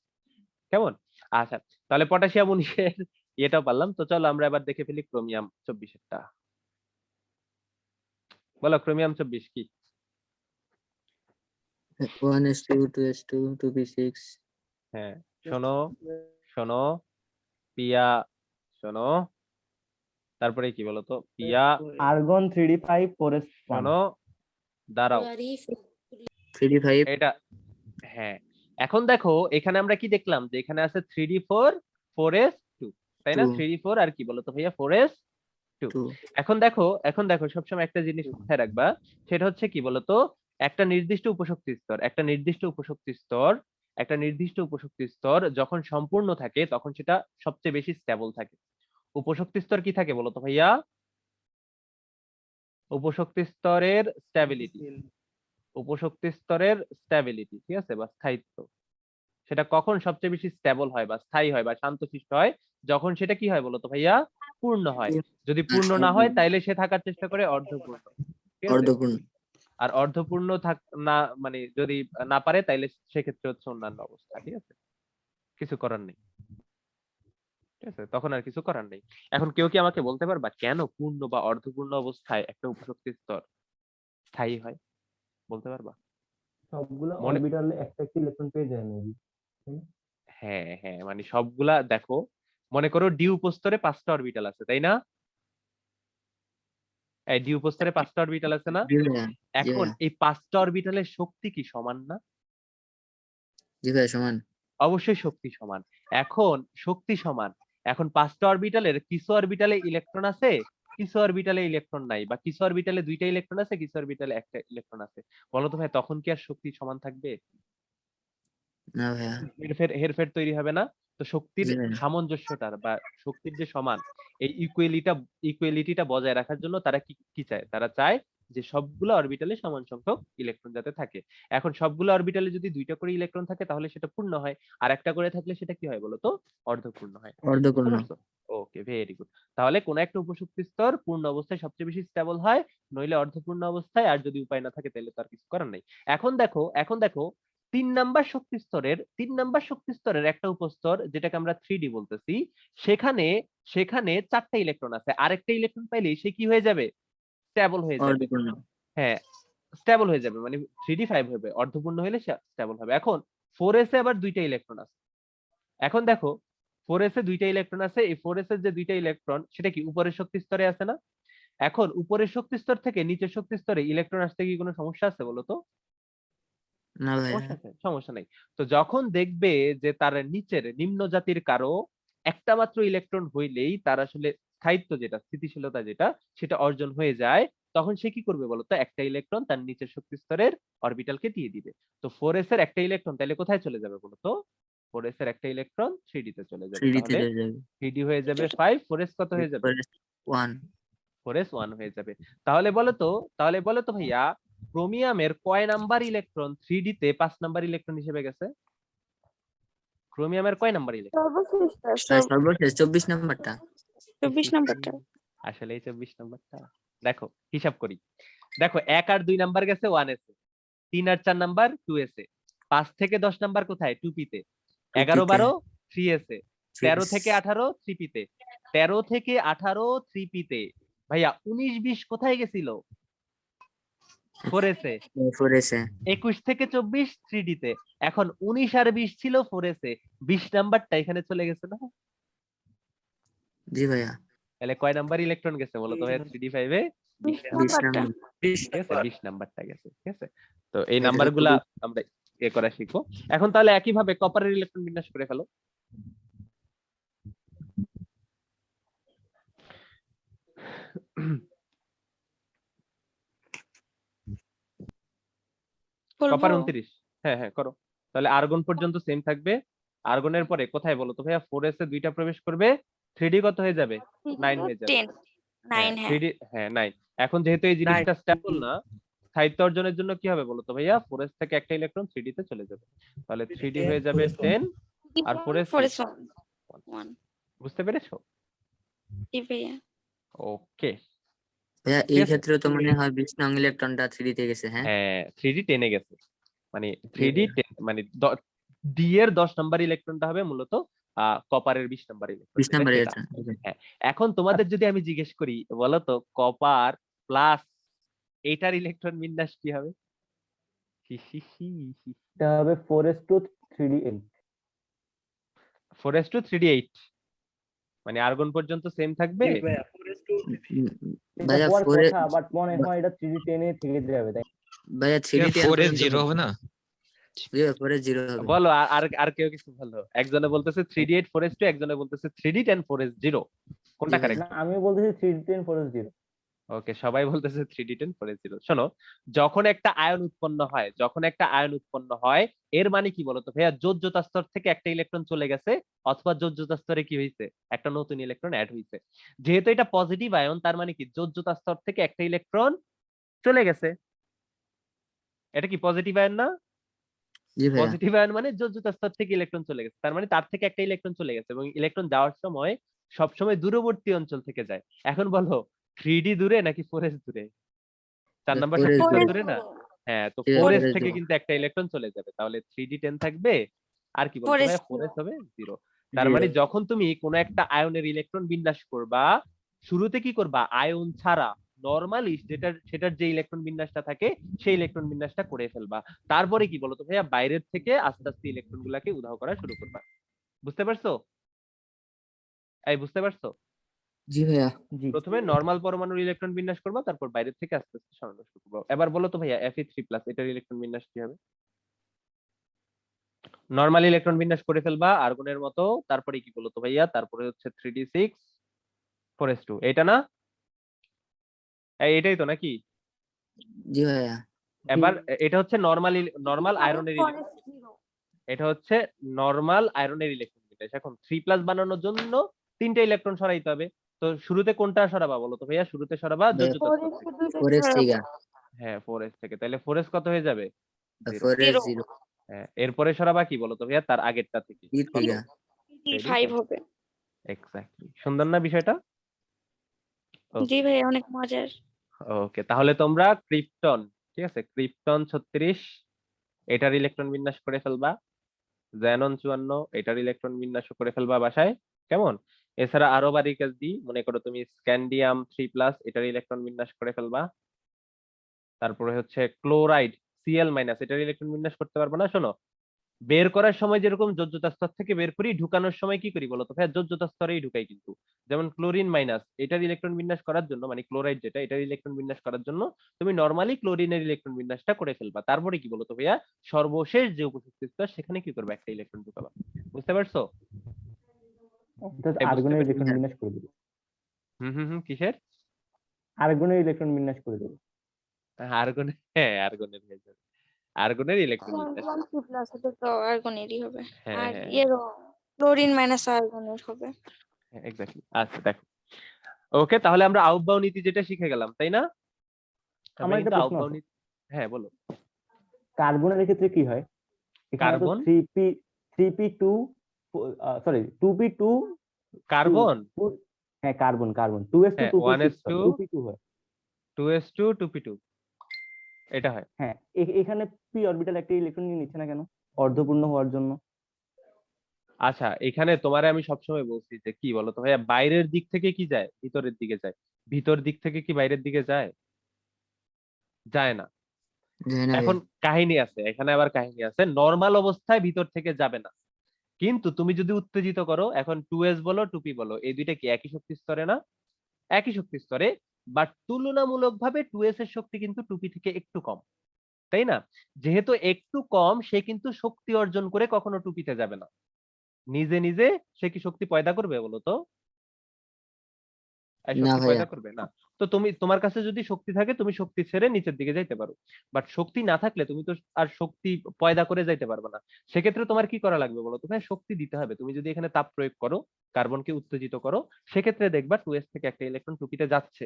কেমন? আচ্ছা, তাহলে পটাশিয়াম 19 এটাও পারলাম। তো চলো আমরা এবার দেখে ফেলি ক্রোমিয়াম 24 এরটা। বলো ক্রোমিয়াম 24 কি? 1s2 2s2 2p6। হ্যাঁ, শোনো শোনো পিয়া, শোনো, তারপরে কি বলতো? পিয়া, আর্গন 3d5 4s1। শোনো, দাঁড়াও, 3d5। এটা হ্যাঁ। এখন দেখো এখানে আমরা কি দেখলাম, যে এখানে আছে 3d4 4s2, তাই না? 3d4 আর কি বলতো ভাইয়া 4s2। 2। এখন দেখো সবসময় একটা জিনিস মাথায় রাখবা, সেটা হচ্ছে কি বলতো, একটা নির্দিষ্ট উপশক্তি স্তর, একটা নির্দিষ্ট উপশক্তি স্তর যখন সম্পূর্ণ থাকে তখন সেটা সবচেয়ে বেশি স্টেবল থাকে। উপশক্তি স্তর কি থাকে বলতো ভাইয়া? উপশক্তি স্তরের স্ট্যাবিলিটি, ঠিক আছে, বা স্থায়িত্ব, সেটা কখন সবচেয়ে বেশি স্টেবল হয় বা স্থায়ী হয় বা শান্তশিষ্ট হয়? যখন সেটা কি হয় বলতো ভাইয়া? পূর্ণ হয়। যদি পূর্ণ না হয় তাইলে সে থাকার চেষ্টা করে অর্ধপূর্ণ, ঠিক আছে? অর্ধপূর্ণ। আর অর্ধপূর্ণ না মানে যদি না পারে তাইলে সেক্ষেত্রে হচ্ছে অন্যান্য অবস্থা, ঠিক আছে, কিছু করার নেই। ঠিক আছে, তখন আর কিছু করার নেই। এখন কেউ কি আমাকে বলতে পারবা কেন পূর্ণ বা অর্ধপূর্ণ অবস্থায় একটা উপশক্তি স্তর স্থায়ী হয়? বলতে পারবা? সবগুলো মনে অরবিটালে একটা একটা ইলেকট্রন পেয়ে যায় মেবি। হ্যাঁ হ্যাঁ, মানে সবগুলা দেখো, মনে করো ডি উপস্তরে 5টা অরবিটাল আছে, তাই না? এই ডি উপস্তরে 5টা অরবিটাল আছে না? জি ভাইয়া। এখন এই 5টা অরবিটালের শক্তি কি সমান না? জি ভাইয়া, সমান। অবশ্যই শক্তি সমান। এখন শক্তি সমান, এখন 5টা অরবিটালের কিছু অরবিটালে ইলেকট্রন আছে, কিছু অরবিটালে ইলেকট্রন নাই, বা কিছু অরবিটালে 2টা ইলেকট্রন আছে, কিছু অরবিটালে একটা ইলেকট্রন আছে। বলো তো ভাই, তখন কি আর শক্তি সমান থাকবে? না ভাইয়া। হেরফের তৈরি হবে না? তো শক্তির জি ভাইয়া। সামঞ্জস্যটার বা শক্তির যে সমান এই ইকুয়ালিটিটা বজায় রাখার জন্য তারা কি কি চায়? তারা চায় যে সবগুলো অরবিটালে সমান সংখ্যক ইলেকট্রন যাতে থাকে। এখন সবগুলো অরবিটালে যদি 2টা করে ইলেকট্রন থাকে তাহলে সেটা পূর্ণ হয়। আর একটা করে থাকলে সেটা কি হয় বলো তো? অর্ধপূর্ণ হয়। বুঝতে অর্ধপূর্ণ। পারছো? ওকে, ভেরি গুড। তাহলে কোন একটা উপশক্তি স্তর পূর্ণ অবস্থায় সবচেয়ে বেশি স্টেবল হয়, নইলে অর্ধপূর্ণ অবস্থায়, আর যদি উপায় না থাকে তাহলে তার কিছু করার নাই। এখন দেখো 3 নাম্বার শক্তি স্তরের একটা উপস্তর যেটাকে আমরা 3D বলতেছি, সেখানে সেখানে 4টা ইলেকট্রন আছে। আরেকটা ইলেকট্রন পাইলেই সে কি হয়ে যাবে? স্টেবল হয়ে যাবে। অর্ধপূর্ণ। হ্যাঁ, স্টেবল হয়ে যাবে, মানে 3D5 হবে, অর্ধপূর্ণ হলে স্টেবল হবে। এখন 4s এ আবার 2টা ইলেকট্রন আছে। এখন দেখো 4s এ 2টা ইলেকট্রন আছে, এই 4s এর যে 2টা ইলেকট্রন সেটা কি উপরের শক্তি স্তরে আছে না? এখন উপরের শক্তি স্তর থেকে নিচের শক্তি স্তরে ইলেকট্রন আসতে কি কোনো সমস্যা আছে বলো তো? না ভাইয়া। সমস্যা আছে? সমস্যা নাই। তো যখন দেখবে যে তার নিচের নিম্ন জাতির কারো একটা মাত্র ইলেকট্রন হইলেই তার আসলে স্থায়িত্ব যেটা, স্থিতিশীলতা যেটা, সেটা অর্জন হয়ে যায়, তখন সে কি করবে বলতো? একটা ইলেকট্রন তার নিচের শক্তি স্তরের অরবিটালকে দিয়ে দিবে। তো 4s এর একটা ইলেকট্রন তাহলে কোথায় চলে যাবে বলতো? 4s এর একটা ইলেকট্রন 3D তে চলে যাবে। 3D তে তাহলে চলে যাবে। 3D হয়ে যাবে 5, 4s কত হয়ে যাবে? 1। 4s 1 হয়ে যাবে। তাহলে বলো তো ভাইয়া, ক্রোমিয়ামের কয় নাম্বার ইলেকট্রন 3D তে 5 নাম্বার ইলেকট্রন হিসেবে গেছে? ক্রোমিয়ামের কয় নাম্বার ইলেকট্রন? সর্বশেষ 24 নাম্বারটা। 24 নাম্বারটা। আসলে এই 24 নাম্বারটা দেখো, হিসাব করি। দেখো 1 আর 2 নাম্বার গেছে 1s এ, 3 আর 4 নাম্বার 2s এ, 5 থেকে 10 নাম্বার কোথায়? 2p তে, 11 12 3s এ, 13 থেকে 18 3p তে, 13 থেকে 18 3p তে। ভাইয়া 19 20 কোথায় গেছিল? 4s এ। 4s এ। 21 থেকে 24 3D তে। এখন 19 আর 20 ছিল 4s এ, 20 নাম্বারটা এখানে চলে গেছে না? জি ভাইয়া। তাহলে কয় নাম্বার ইলেকট্রন গেছে বলো তো ভাইয়া 3D5 এ? 20 20 নাম্বারটা। নাম্বার। 20 ঠিক আছে, নাম্বার। 20 নাম্বারটা গেছে। ঠিক আছে, তো এই এটা তো নাম্বারগুলা খুবই- আমরা করা শিখবো। এখন তাহলে একইভাবে কপারের ইলেকট্রন বিন্যাস করে ফেলো। কপার বলবো 29। হ্যাঁ হ্যাঁ করো। তাহলে আর্গন পর্যন্ত সেম থাকবে। আর্গনের পরে কোথায় বলো তো ভাইয়া? 4s এ 2টা প্রবেশ করবে, 3D কত হয়ে যাবে? 9 হয়ে যাবে। 10 9 হ্যাঁ 3D, হ্যাঁ 9। এখন যেহেতু এই জিনিসটা স্টেবল না, স্থায়িত্ব অর্জনের জন্য কি হবে বলতো ভাইয়া? 4s থেকে একটা ইলেকট্রন 3D তে চলে যাবে। তাহলে 3D হয়ে যাবে 10 আর 4s 4s 1 বুঝতে পেরেছো? জি ভাইয়া। ওকে, ভাইয়া ঠিক এই আছে। ক্ষেত্রে তো মনে হয় 20 নং ইলেকট্রনটা 3D তে গেছে, হ্যাঁ? হ্যাঁ 3D টেনে গেছে, মানে 3D ভাইয়া। মানে D এর 10 নাম্বার ইলেকট্রনটা হবে মূলত কপারের 20 নাম্বার ইলেকট্রন 20 নাম্বার সেটা। ইলেকট্রন। হ্যাঁ, এখন তোমাদের যদি আমি জিজ্ঞেস করি বলো তো কপার প্লাস এইটার ইলেকট্রন বিন্যাস কি হবে? এটা হবে 4s to 3d8। 4s to 3d8, মানে আর্গন পর্যন্ত সেম থাকবে। জি ভাইয়া 4s to এটা ভাইয়া হওয়ার 4 কথা, বাট মনে হয় এটা 3d10 এ থেকে যাবে, তাই ভাইয়া 3D তে 4s 0 হবে না? জি ভাইয়া 4s 0 হবে। বলো আর আর কেউ কিছু বলো। একজনে বলতেছে 3d8 4s2, একজনে বলতেছে 3d10 4s0। কোনটা জি ভাইয়া। কারেক্ট? না, আমি বলতেছি 3d10 4s 0। ওকে, সবাই বলতেছে 3d10 4s0। শোনো, যখন একটা আয়ন উৎপন্ন হয় এর মানে কি বলতো ভাইয়া? যোজ্যতা স্তর থেকে একটা ইলেকট্রন চলে গেছে, অথবা যোজ্যতা স্তরে কি হয়েছে? একটা নতুন ইলেকট্রন অ্যাড হয়েছে। যেহেতু এটা পজিটিভ আয়ন, তার মানে কি যোজ্যতা স্তর থেকে একটা ইলেকট্রন চলে গেছে। এটা কি পজিটিভ আয়ন না? জি ভাইয়া। পজিটিভ আয়ন মানে যোজ্যতা স্তর থেকে ইলেকট্রন চলে গেছে, তার মানে তার থেকে একটা ইলেকট্রন চলে গেছে, এবং ইলেকট্রন যাওয়ার সময় সবসময় দূরবর্তী অঞ্চল থেকে যায়। এখন বলো 3D দূরে নাকি 4s দূরে? 4 নাম্বার 4s শক্তি স্তর দূরে। দূরে না? হ্যাঁ, তো জি ভাইয়া, 4s 4s থেকে দূরে। কিন্তু একটা ইলেকট্রন চলে যাবে, তাহলে 3d10 থাকবে। আর কি বলতো 4s ভাই? 4s হবে 0। তার মানে যখন তুমি কোনো একটা আয়নের ইলেকট্রন বিন্যাস করবা, শুরুতে কি করবা? আয়ন ছাড়া নরমালি সেটার যে ইলেকট্রন বিন্যাসটা থাকে সেই ইলেকট্রন বিন্যাসটা করে ফেলবা। তারপরে কি বলতো ভাইয়া? বাইরের থেকে আস্তে আস্তে ইলেকট্রন গুলাকে উধাও করা শুরু করবা। বুঝতে পারছো? বুঝতে পারছো? জি ভাইয়া। জি। প্রথমে নরমাল পরমাণুর ইলেকট্রন বিন্যাস করবা, তারপর বাইরের থেকে আস্তে আস্তে সরানো শুরু করবো। এবার বলো তো ভাইয়া Fe3+ এটার ইলেকট্রন বিন্যাস কি হবে? নরমাল ইলেকট্রন বিন্যাস করে ফেলবা আর্গনের মতো, তারপরে কি বলতো ভাইয়া? তারপরে হচ্ছে 3d6 4s2, এটা না? এটাই তো নাকি? জি ভাইয়া। এবার এটা হচ্ছে নরমাল আয়রনের এটা হচ্ছে নরমাল আয়রনের ইলেকট্রন বিন্যাস। নির্দেশ। এখন 3+ বানানোর জন্য 3টে ইলেকট্রন সরাইতে হবে। তো শুরুতে কোনটা সরাবা বলো তো ভাইয়া? শুরুতে সরাবা ভাইয়া, যোজ্যতা স্তর থেকে। 4s থেকে হ্যাঁ 4s থেকে। তাহলে 4s কত হয়ে যাবে? 0। 4s 0 হ্যাঁ এরপরে সরাবা কি বলো তো ভাইয়া? তার আগেরটা থেকে। 3 কত? থেকে 5 হবে। এক্স্যাক্টলি। সুন্দর না বিষয়টা? জি ওকে ভাই, অনেক মজার। ওকে, তাহলে তোমরা ক্রিপ্টন, ঠিক আছে, ক্রিপ্টন 36 এটার ইলেকট্রন বিন্যাস করে ফেলবা। জ্যানন 54 এটার ইলেকট্রন বিন্যাস করে ফেলবা বাসায়। কেমন? এছাড়া আরো বাড়ির কাজ দিই, মনে করো তুমি স্ক্যান্ডিয়াম 3+ এটার ইলেকট্রন বিন্যাস করে ফেলবা। তারপরে হচ্ছে ক্লোরাইড Cl- এটার ইলেকট্রন বিন্যাস করতে পারবো না। শোনো, বের করার সময় যেরকম যোজ্যতা স্তর থেকে বের করি, ঢুকানোর সময় কি করি বলতো ভাইয়া? যোজ্যতা স্তরেই ঢুকাই কিন্তু। যেমন ক্লোরিন মাইনাস এটার ইলেকট্রন বিন্যাস করার জন্য, মানে ক্লোরাইড যেটা, এটার ইলেকট্রন বিন্যাস করার জন্য তুমি নরমালি ক্লোরিনের ইলেকট্রন বিন্যাসটা করে ফেলবা। তারপরে কি বলতো ভাইয়া? সর্বশেষ যে উপস্থিত স্তর সেখানে কি করবে? একটা ইলেকট্রন ঢুকাবা। বুঝতে পারছো? অর্থাৎ এই বুঝতে আর্গনের পেরেছি। ইলেকট্রন বিন্যাস করে দেবে। কিসের? আর্গনের ইলেকট্রন বিন্যাস করে দেবে। আর্গনের, হ্যাঁ আর্গনের হয়ে যাবে। আর্গনের ইলেকট্রন বিন্যাস। প্লাস এটা তো আর্গনেরই হবে। হ্যাঁ আর হ্যাঁ এরও ক্লোরিন মাইনাস আর্গনের হবে। হ্যাঁ এক্স্যাক্টলি। আচ্ছা দেখো, ওকে, তাহলে আমরা আউটবাউ নীতি যেটা শিখে গেলাম, তাই না? আমরা আমার একটা কিন্তু প্রশ্ন আউটবাউ আছে, নীতি, হ্যাঁ বলো। কার্বনের ক্ষেত্রে কি হয়? এখানে তো carbon, 3p2 sorry 2p2 carbon, হ্যাঁ কার্বন 2s2 হ্যাঁ 2p6 1s2 2p2 হয়। 2s2 2p2 এটা হয়। হ্যাঁ এখানে p অরবিটাল একটা ইলেকট্রন নিয়ে নিচ্ছে না কেন? অর্ধপূর্ণ হওয়ার জন্য। আচ্ছা, এখানে তোমারে আমি সবসময় বলছি যে কি বলতো ভাইয়া, বাইরের দিক থেকে কি যায়? ভিতরের দিকে যায়। ভিতর দিক থেকে কি বাইরের দিকে যায়? যায় না। যায় না এখন ভাইয়া। কাহিনী আছে, এখানে আবার কাহিনী আছে। নর্মাল অবস্থায় ভিতর থেকে যাবে না, কিন্তু তুমি যদি উত্তেজিত করো, এখন 2s বলো 2p বলো, এই দুইটা কি একই শক্তি স্তরে না? একই শক্তি স্তরে, বাট তুলনামূলকভাবে 2s এর শক্তি কিন্তু 2p থেকে একটু কম, তাই না? যেহেতু একটু কম, সে কিন্তু শক্তি অর্জন করে কখনো 2p তে যাবে না। নিজে নিজে সে কি শক্তি পয়দা করবে বলো তো? এই না শক্তি ভাইয়া। পয়দা করবে না। তো তোমার কাছে যদি শক্তি থাকে, তুমি শক্তি ছেড়ে নিচের দিকে যাইতে পারো। বাট শক্তি না থাকলে তুমি তো আর শক্তি পয়দা করে যাইতে পারবে না। সেক্ষেত্রে তোমার কি করা লাগবে বলো তো? ভাই শক্তি দিতে হবে। তুমি যদি এখানে তাপ প্রয়োগ করো, কার্বনকে উত্তেজিত করো, সেক্ষেত্রে দেখবা 2s থেকে একটা ইলেকট্রন 2p তে যাচ্ছে।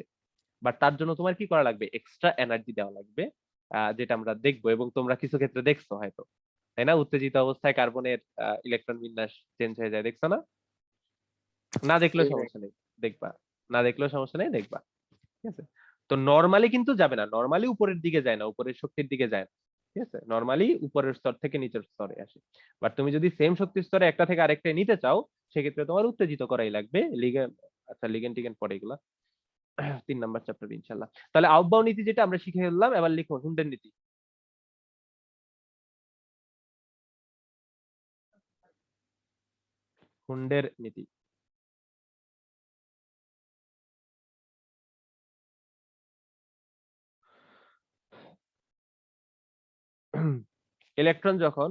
বাট তার জন্য তোমার কি করা লাগবে? এক্সট্রা এনার্জি দেওয়া লাগবে, যেটা আমরা দেখবো এবং তোমরা কিছু ক্ষেত্রে দেখছো হয়তো, তাই না? উত্তেজিত অবস্থায় কার্বনের ইলেকট্রন বিন্যাস চেঞ্জ হয়ে যায়, দেখছো না? না দেখলেও জি ভাই। সমস্যা নেই, দেখবা। না দেখলেও সমস্যা নেই, দেখবা। ঠিক আছে? তো নরমালি কিন্তু যাবে না, নরমালি উপরের দিকে যায় না, উপরের শক্তির দিকে যায় না। ঠিক আছে? নরমালি উপরের স্তর থেকে নিচের স্তরে আসে। বাট তুমি যদি সেম শক্তির স্তরে একটা থেকে আরেকটা নিতে চাও, সেক্ষেত্রে তোমার উত্তেজিত করাই লাগবে। লিগ্যান্ড, আচ্ছা লিগ্যান্ড টিগেন্ড পরে এগুলা 3 নাম্বার চ্যাপ্টার ইনশাআল্লাহ। তাহলে আউটবাউ নীতি যেটা আমরা শিখে ফেললাম, এবার লিখো হুন্ডের নীতি। হুন্ডের নীতি। ইলেকট্রন যখন,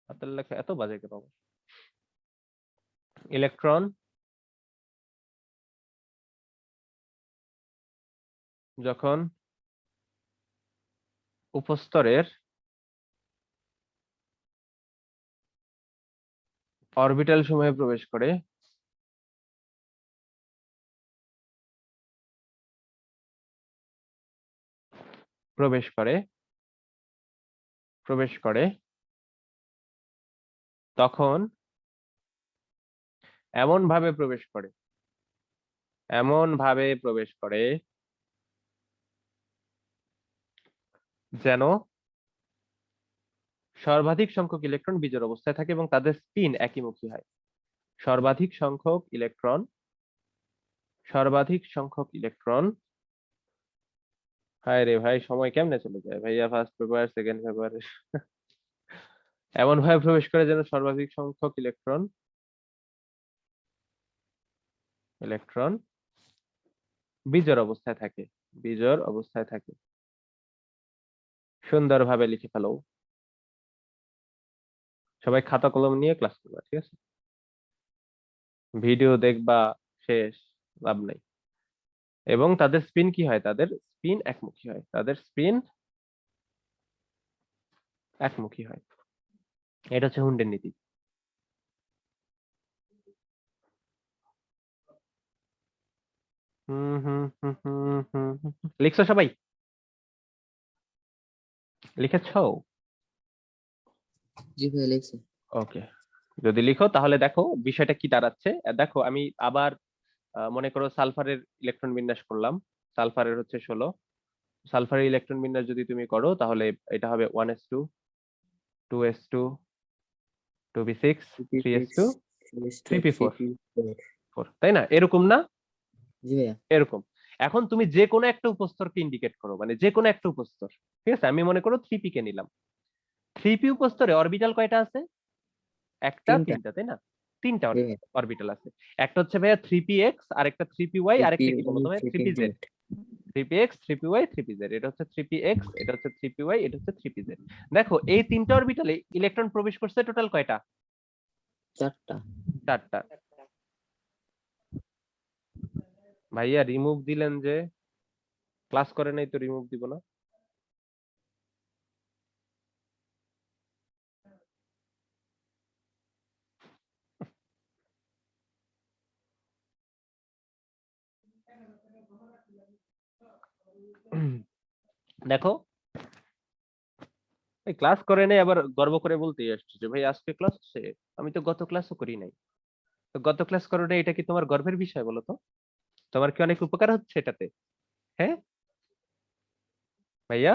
হাতের লেখা এত বাজে কেন? ইলেকট্রন যখন উপস্তরের অরবিটাল সমূহে প্রবেশ করে, প্রবেশ করে প্রবেশ করে তখন এমন ভাবে প্রবেশ করে, এমন ভাবে প্রবেশ করে যেন সর্বাধিক সংখ্যক ইলেকট্রন বিজোড় অবস্থায় থাকে এবং তাদের স্পিন একইমুখী হয়। সর্বাধিক সংখ্যক ইলেকট্রন, সর্বাধিক সংখ্যক ইলেকট্রন, হায় রে ভাই, সময় কেমনে চলে যায় ভাইয়া, ফার্স্ট পেপার সেকেন্ড পেপার এমন ভাবে প্রবেশ করে যেন সর্বাধিক সংখ্যক ইলেকট্রন ইলেকট্রন বিজোড় অবস্থায় থাকে, বিজোড় অবস্থায় থাকে। সুন্দরভাবে লিখে ফেলো। সবাই খাতা কলম নিয়ে ক্লাস করবা, ঠিক আছে? ভিডিও দেখবা শেষ, লাভ নাই। এবং তাদের স্পিন কি হয়? তাদের স্পিন একমুখী হয়, তাদের স্পিন একমুখী হয়। এটা হচ্ছে হুন্ডের নীতি। লিখছো সবাই? লিখেছো? জি ভাইয়া লিখছি। ওকে, যদি লিখো তাহলে দেখো বিষয়টা কি দাঁড়াচ্ছে। দেখো আমি আবার মনে করো সালফারের ইলেকট্রন বিন্যাস করলাম। সালফারের হচ্ছে 16। সালফারের ইলেকট্রন বিন্যাস যদি তুমি করো তাহলে এটা হবে 1s2, 2s2, 2p6, 3s2, 3p4, তাই না? এরকম না? জি ভাইয়া। এরকম। এখন তুমি যে কোনো একটা উপস্তরকে ইন্ডিকেট করো, মানে যে কোনো একটা উপস্তর। ঠিক আছে, আমি মনে করো 3p কে নিলাম। 3p উপস্তরে অরবিটাল কয়টা আছে? একটা, তিনটা। তিনটা, তাই না? তিনটা জি ভাইয়া। অরবিটাল আছে। একটা হচ্ছে ভাইয়া 3px, আর একটা 3py, আর একটা কি বলো 3p1, তোমায়? 3pz। 3pz 3px, 3py, 3pz। এটা হচ্ছে 3px, এটা হচ্ছে 3py, এটা হচ্ছে 3pz। দেখো এই তিনটা অরবিটালে ইলেকট্রন প্রবেশ করছে টোটাল কয়টা? 4টা। 4টা। ভাইয়া রিমুভ দিলেন যে? ক্লাস করে নাই তো রিমুভ দিব না? দেখো এই ক্লাস করে নাই, আবার গর্ব করে বলতেই আসছে যে ভাই আজকে ক্লাস আছে। আমি তো গত ক্লাসও করি নাই। তো গত ক্লাস করো নাই, এটা কি তোমার গর্বের বিষয় বলো তো? তোমার কি অনেক উপকার হচ্ছে এটাতে? হ্যাঁ ভাইয়া,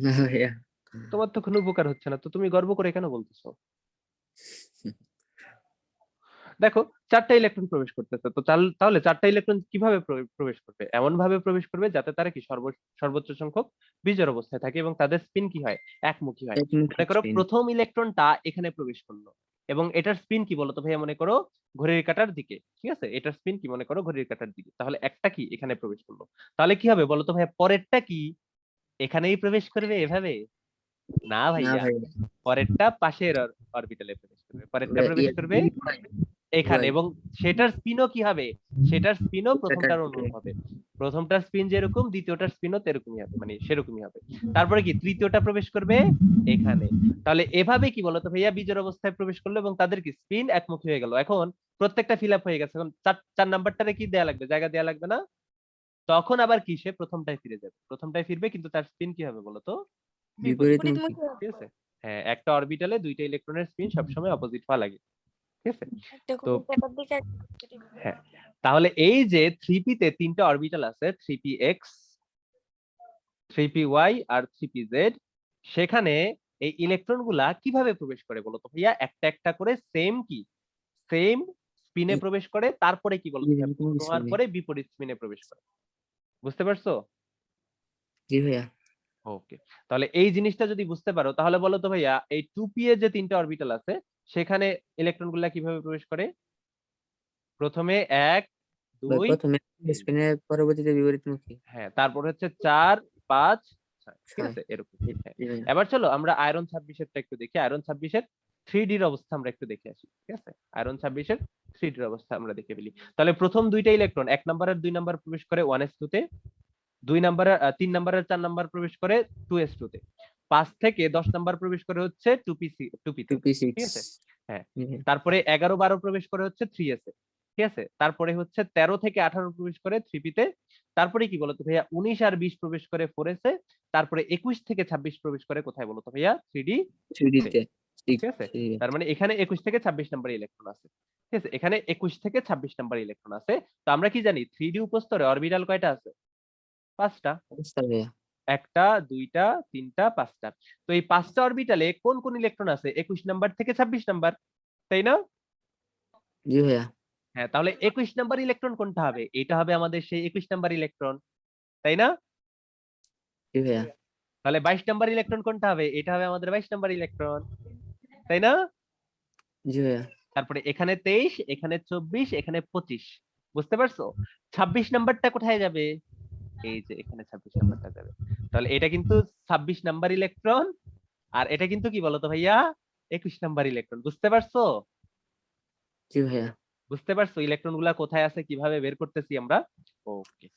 না ভাইয়া। তোমার তো কোনো উপকার হচ্ছে না, তো তুমি গর্ব করে কেন বলতেছো? দেখো 4টা ইলেকট্রন প্রবেশ করতেছে, তো তাহলে 4টা ইলেকট্রন কিভাবে প্রবেশ করবে? এমন ভাবে প্রবেশ করবে যাতে তারা কি সর্বোচ্চ সংখ্যক বিজোড় অবস্থায় থাকে এবং তাদের স্পিন কি হয়? একমুখী হয়। একমুখী মনে করো spin। প্রথম ইলেকট্রনটা এখানে প্রবেশ করলো এবং এটার স্পিন কি বলতো ভাইয়া? মনে করো ঘড়ির কাঁটার দিকে। ঠিক আছে, এটার স্পিন কি? মনে করো ঘড়ির কাঁটার দিকে। তাহলে একটা কি এখানে প্রবেশ করলো, তাহলে কি হবে বলতো ভাইয়া? পরেরটা কি এখানেই প্রবেশ করবে এভাবে? না না ভাইয়া, ভাইয়া। পরেরটা পাশের অরবিটালে প্রবেশ করবে। পরেরটা প্রবেশ করবে এখানে, ভাই এবং সেটার স্পিনও কি হবে? সেটার স্পিনও কাটার প্রথমটার দিকে। অনুরূপ হবে। প্রথমটার স্পিন যেরকম, দ্বিতীয়টার স্পিনও তেরকমই হবে, মানে সেরকমই হবে। তারপরে কি তৃতীয়টা প্রবেশ করবে এখানে। তাহলে এভাবে কি বলতো ভাইয়া? বিজোড় অবস্থায় প্রবেশ করলো এবং তাদের কি স্পিন একমুখী হয়ে গেল। এখন প্রত্যেকটা ফিল আপ হয়ে গেছে। এখন চার নাম্বারটারে কি দেয়া লাগবে? জায়গা দেয়া লাগবে না? তখন আবার কি সে প্রথমটায় ফিরে যাবে। প্রথমটায় ফিরবে, কিন্তু তার স্পিন কি হবে বলতো? বিপরীত। বিপরীতমুখী। বিপরীতমুখী ঠিক আছে, হ্যাঁ, একটা অরবিটালে দুইটা ইলেকট্রনের স্পিন সবসময় অপোজিট হওয়া লাগে। ঠিক আছে, একটা তো ঘড়ির কাঁটার দিকে একটা positive দিকে। হ্যাঁ, তাহলে এই যে 3p তে তিনটা অরবিটাল আছে, 3px, 3py আর 3pz, সেখানে এই ইলেকট্রন গুলা কিভাবে প্রবেশ করে বলতো ভাইয়া? একটা একটা করে সেম স্পিনে প্রবেশ করে, তারপরে কি বলতো ভাইয়া? বিপরীতমুখী পূর্ণ হওয়ার spin এ। পরে বিপরীত স্পিনে প্রবেশ করে। বুঝতে পারছো? জি ভাইয়া। ওকে, তাহলে এই জিনিসটা যদি বুঝতে পারো তাহলে বলো তো ভাইয়া, এই 2p এর যে তিনটা অরবিটাল আছে সেখানে ইলেকট্রন গুলা কিভাবে প্রবেশ করে? প্রথমে 1, ভাই 2, প্রথমে 3, স্পিনের পরবর্তীতে বিপরীতমুখী। হ্যাঁ, তারপর হচ্ছে 4, 5, 6। ঠিক 6। আছে, এরকম। হ্যাঁ, জি ভাইয়া। এবার চলো আমরা আয়রন 26 এরটা একটু দেখি। আয়রন 26 এর 3D এর অবস্থা আমরা একটু দেখে আসি। ঠিক আছে, আয়রন 26 এর 3D এর অবস্থা আমরা দেখে ফেলি। তাহলে প্রথম দুইটা ইলেকট্রন 1 নাম্বার আর 2 নাম্বার প্রবেশ করে 1s2 তে, 2 নাম্বার 3 নাম্বার আর 4 নাম্বার প্রবেশ করে 2s2 তে, 5 থেকে 10 নাম্বার প্রবেশ করে হচ্ছে 2p তে। ঠিক 2p6। আছে, হ্যাঁ, জি ভাইয়া। তারপরে 11, 12 প্রবেশ করে হচ্ছে 3s এ। ঠিক আছে, তারপরে হচ্ছে 13 থেকে 18 প্রবেশ করে 3p তে। তারপরে কি বলতো ভাইয়া? 19 আর 20 প্রবেশ করে 4s এ। তারপরে 21 থেকে 26 প্রবেশ করে কোথায় বলতো ভাইয়া? 3d 3D তে। তে। ঠিক আছে, তার মানে এখানে 21 থেকে 26 নাম্বার ইলেকট্রন আছে। ঠিক আছে, এখানে 21 থেকে 26 নাম্বার ইলেকট্রন আছে। তো আমরা কি জানি 3d উপস্তরে অরবিটাল কয়টা আছে? 5টা। অবস্থা ভাইয়া। একটা, দুইটা, তিনটা, 5টা। তো এই 5টা অরবিটালে কোন কোন ইলেকট্রন আছে? 21 নাম্বার থেকে 26 নাম্বার, তাই না? জি ভাইয়া। হ্যাঁ, তাহলে 21 নাম্বার ইলেকট্রন কোনটা হবে? এটা হবে আমাদের সেই 21 নাম্বার ইলেকট্রন, তাই না? জি ভাইয়া। তাহলে 22 নাম্বার ইলেকট্রন কোনটা হবে? এটা হবে আমাদের 22 নাম্বার ইলেকট্রন, তাই না? জি ভাইয়া। তারপরে এখানে 23, এখানে 24, এখানে 25। বুঝতে পারছো? 26 নাম্বারটা কোথায় যাবে? এই যে এখানে 26 নাম্বারটা যাবে। তাহলে এটা কিন্তু 26 নাম্বার ইলেকট্রন, আর এটা কিন্তু কি বলতো ভাইয়া? 21 নাম্বার ইলেকট্রন। বুঝতে পারছো? জি ভাইয়া। বুঝতে পারছো ইলেকট্রন গুলা কোথায় আছে, কিভাবে বের করতেছি আমরা? ওকে,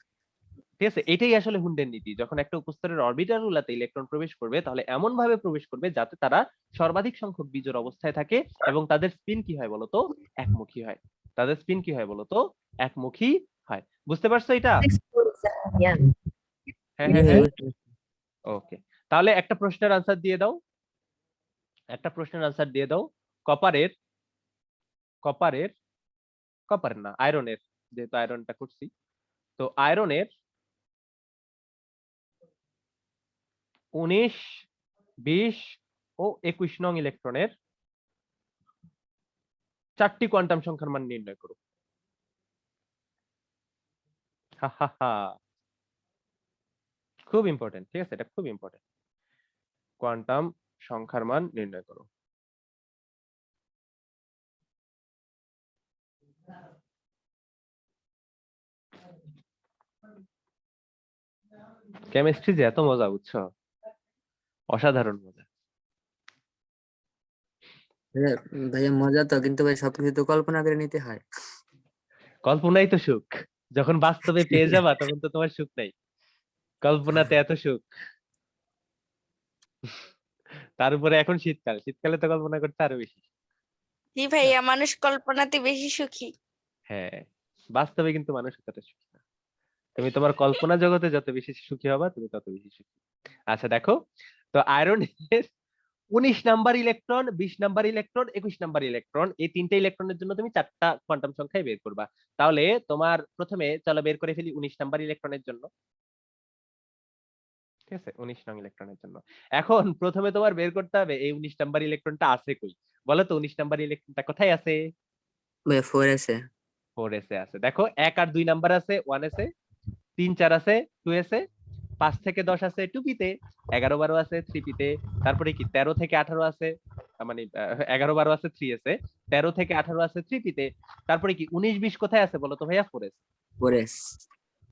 ঠিক আছে, এটাই আসলে হুন্ডের নীতি। যখন একটা উপস্তরের অরবিটাল গুলাতে ইলেকট্রন প্রবেশ করবে তাহলে এমন ভাবে প্রবেশ করবে যাতে তারা সর্বাধিক সংখ্যক বিজোড় অবস্থায় থাকে এবং তাদের স্পিন কি হয় বলতো, একমুখী হয়। তাদের স্পিন কি হয় বলতো, একমুখী হয়। বুঝতে পারছো এটা? হ্যাঁ জি হ্যাঁ ভাইয়া হ্যাঁ, বুঝতে পারছি। ওকে। তাহলে একটা প্রশ্নের আনসার দিয়ে দাও, একটা প্রশ্নের আনসার দিয়ে দাও। কপারের কপারের কপারের না, আয়রনের, যেহেতু আয়রনটা করছি, তো আয়রনের 19, 20 ও 21 নং ইলেকট্রনের 4টি কোয়ান্টাম সংখ্যার মান নির্ণয় করো। হা হা হা, খুব ইম্পর্টেন্ট, ঠিক আছে, এটা খুব ইম্পর্টেন্ট। কোয়ান্টাম সংখ্যার মান নির্ণয় করো। কেমিস্ট্রি যে এত মজা, বুঝছো, অসাধারণ মজা। ভাইয়া ভাইয়া মজা তো, কিন্তু ভাই সবকিছু তো কল্পনা করে নিতে হয়। কল্পনাই তো সুখ, যখন বাস্তবে পেয়ে যাবা তখন তো তোমার সুখ নাই। কল্পনাতে এত সুখ, তার উপরে এখন শীতকাল, শীতকালে তো কল্পনা করতে আরো বেশি। জি ভাইয়া, মানুষ কল্পনাতে বেশি সুখী। হ্যাঁ, বাস্তবে কিন্তু মানুষ ততটা সুখী না। তুমি তোমার কল্পনা জগতে যত বেশি সুখী হবা তুমি তত বেশি সুখী। আচ্ছা দেখো, তো আয়রনের 19 number electron, 20 number electron, 21 number electron, এই তিনটে ইলেকট্রনের জন্য তুমি 4টা কোয়ান্টাম সংখ্যায় বের করবা। তাহলে তোমার প্রথমে চলো বের করে ফেলি 19 নাম্বার ইলেকট্রনের জন্য। ঠিক আছে, 19 নং ইলেকট্রনের জন্য এখন প্রথমে তোমার বের করতে হবে এই 19 নাম্বার ইলেকট্রনটা আছে কই। বলো তো 19 নাম্বার ইলেকট্রনটা কোথায় আছে? ভাইয়া 4s এ। 4s এ আছে। দেখো 1 আর 2 নাম্বার আছে 1s এ, 3 4 আছে 2s এ, 5 থেকে 10 আছে 2p তে, 11 12 আছে 3p তে, তারপরে কি 13 থেকে 18 আছে, মানে 11 12 আছে 3s এ, 13 থেকে 18 আছে 3p তে, তারপরে কি 19 20 কোথায় আছে বলো তো ভাইয়া? 4s, 4s।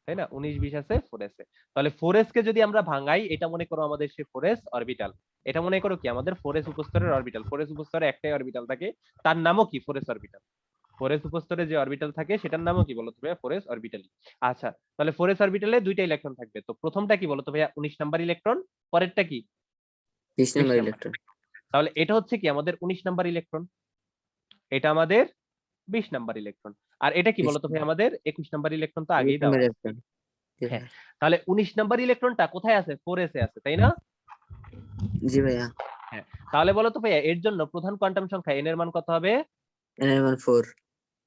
তাই না? 19 20 আছে 4s এ। তাহলে 4s কে যদি আমরা ভাঙাই, এটা মনে করো আমাদের সেই 4s অরবিটাল, এটা মনে করো কি আমাদের 4s উপস্তরের অরবিটাল। 4s উপস্তরে একটাই অরবিটাল থাকে, তার নামও কি? 4s orbital. 4s উপস্তরে যে অরবিটাল থাকে সেটার নামও কি বলো তো ভাইয়া? 4s orbital. আচ্ছা, তাহলে 4s অরবিটালে দুইটা ইলেকট্রন থাকবে, তো প্রথমটা কি বলো তো ভাইয়া? 19 নাম্বার ইলেকট্রন, পরেরটা কি? 20 20 নাম্বার নাম্বার। ইলেকট্রন। তাহলে এটা হচ্ছে কি আমাদের 19 নাম্বার ইলেকট্রন, এটা আমাদের 20 নাম্বার ইলেকট্রন, আর এটা কি 20 বলতো ভাই? আমাদের 21 নাম্বার ইলেকট্রন, তো আগেই দেওয়া নাম্বার আছে। ইলেকট্রন। জি হ্যাঁ, ভাইয়া। তাহলে 19 নাম্বার ইলেকট্রনটা কোথায় আছে? 4s এ আছে, তাই না? জি ভাইয়া। হ্যাঁ, তাহলে বলো তো ভাইয়া এর জন্য প্রধান কোয়ান্টাম সংখ্যা n এর মান কত হবে? n এর মান 4।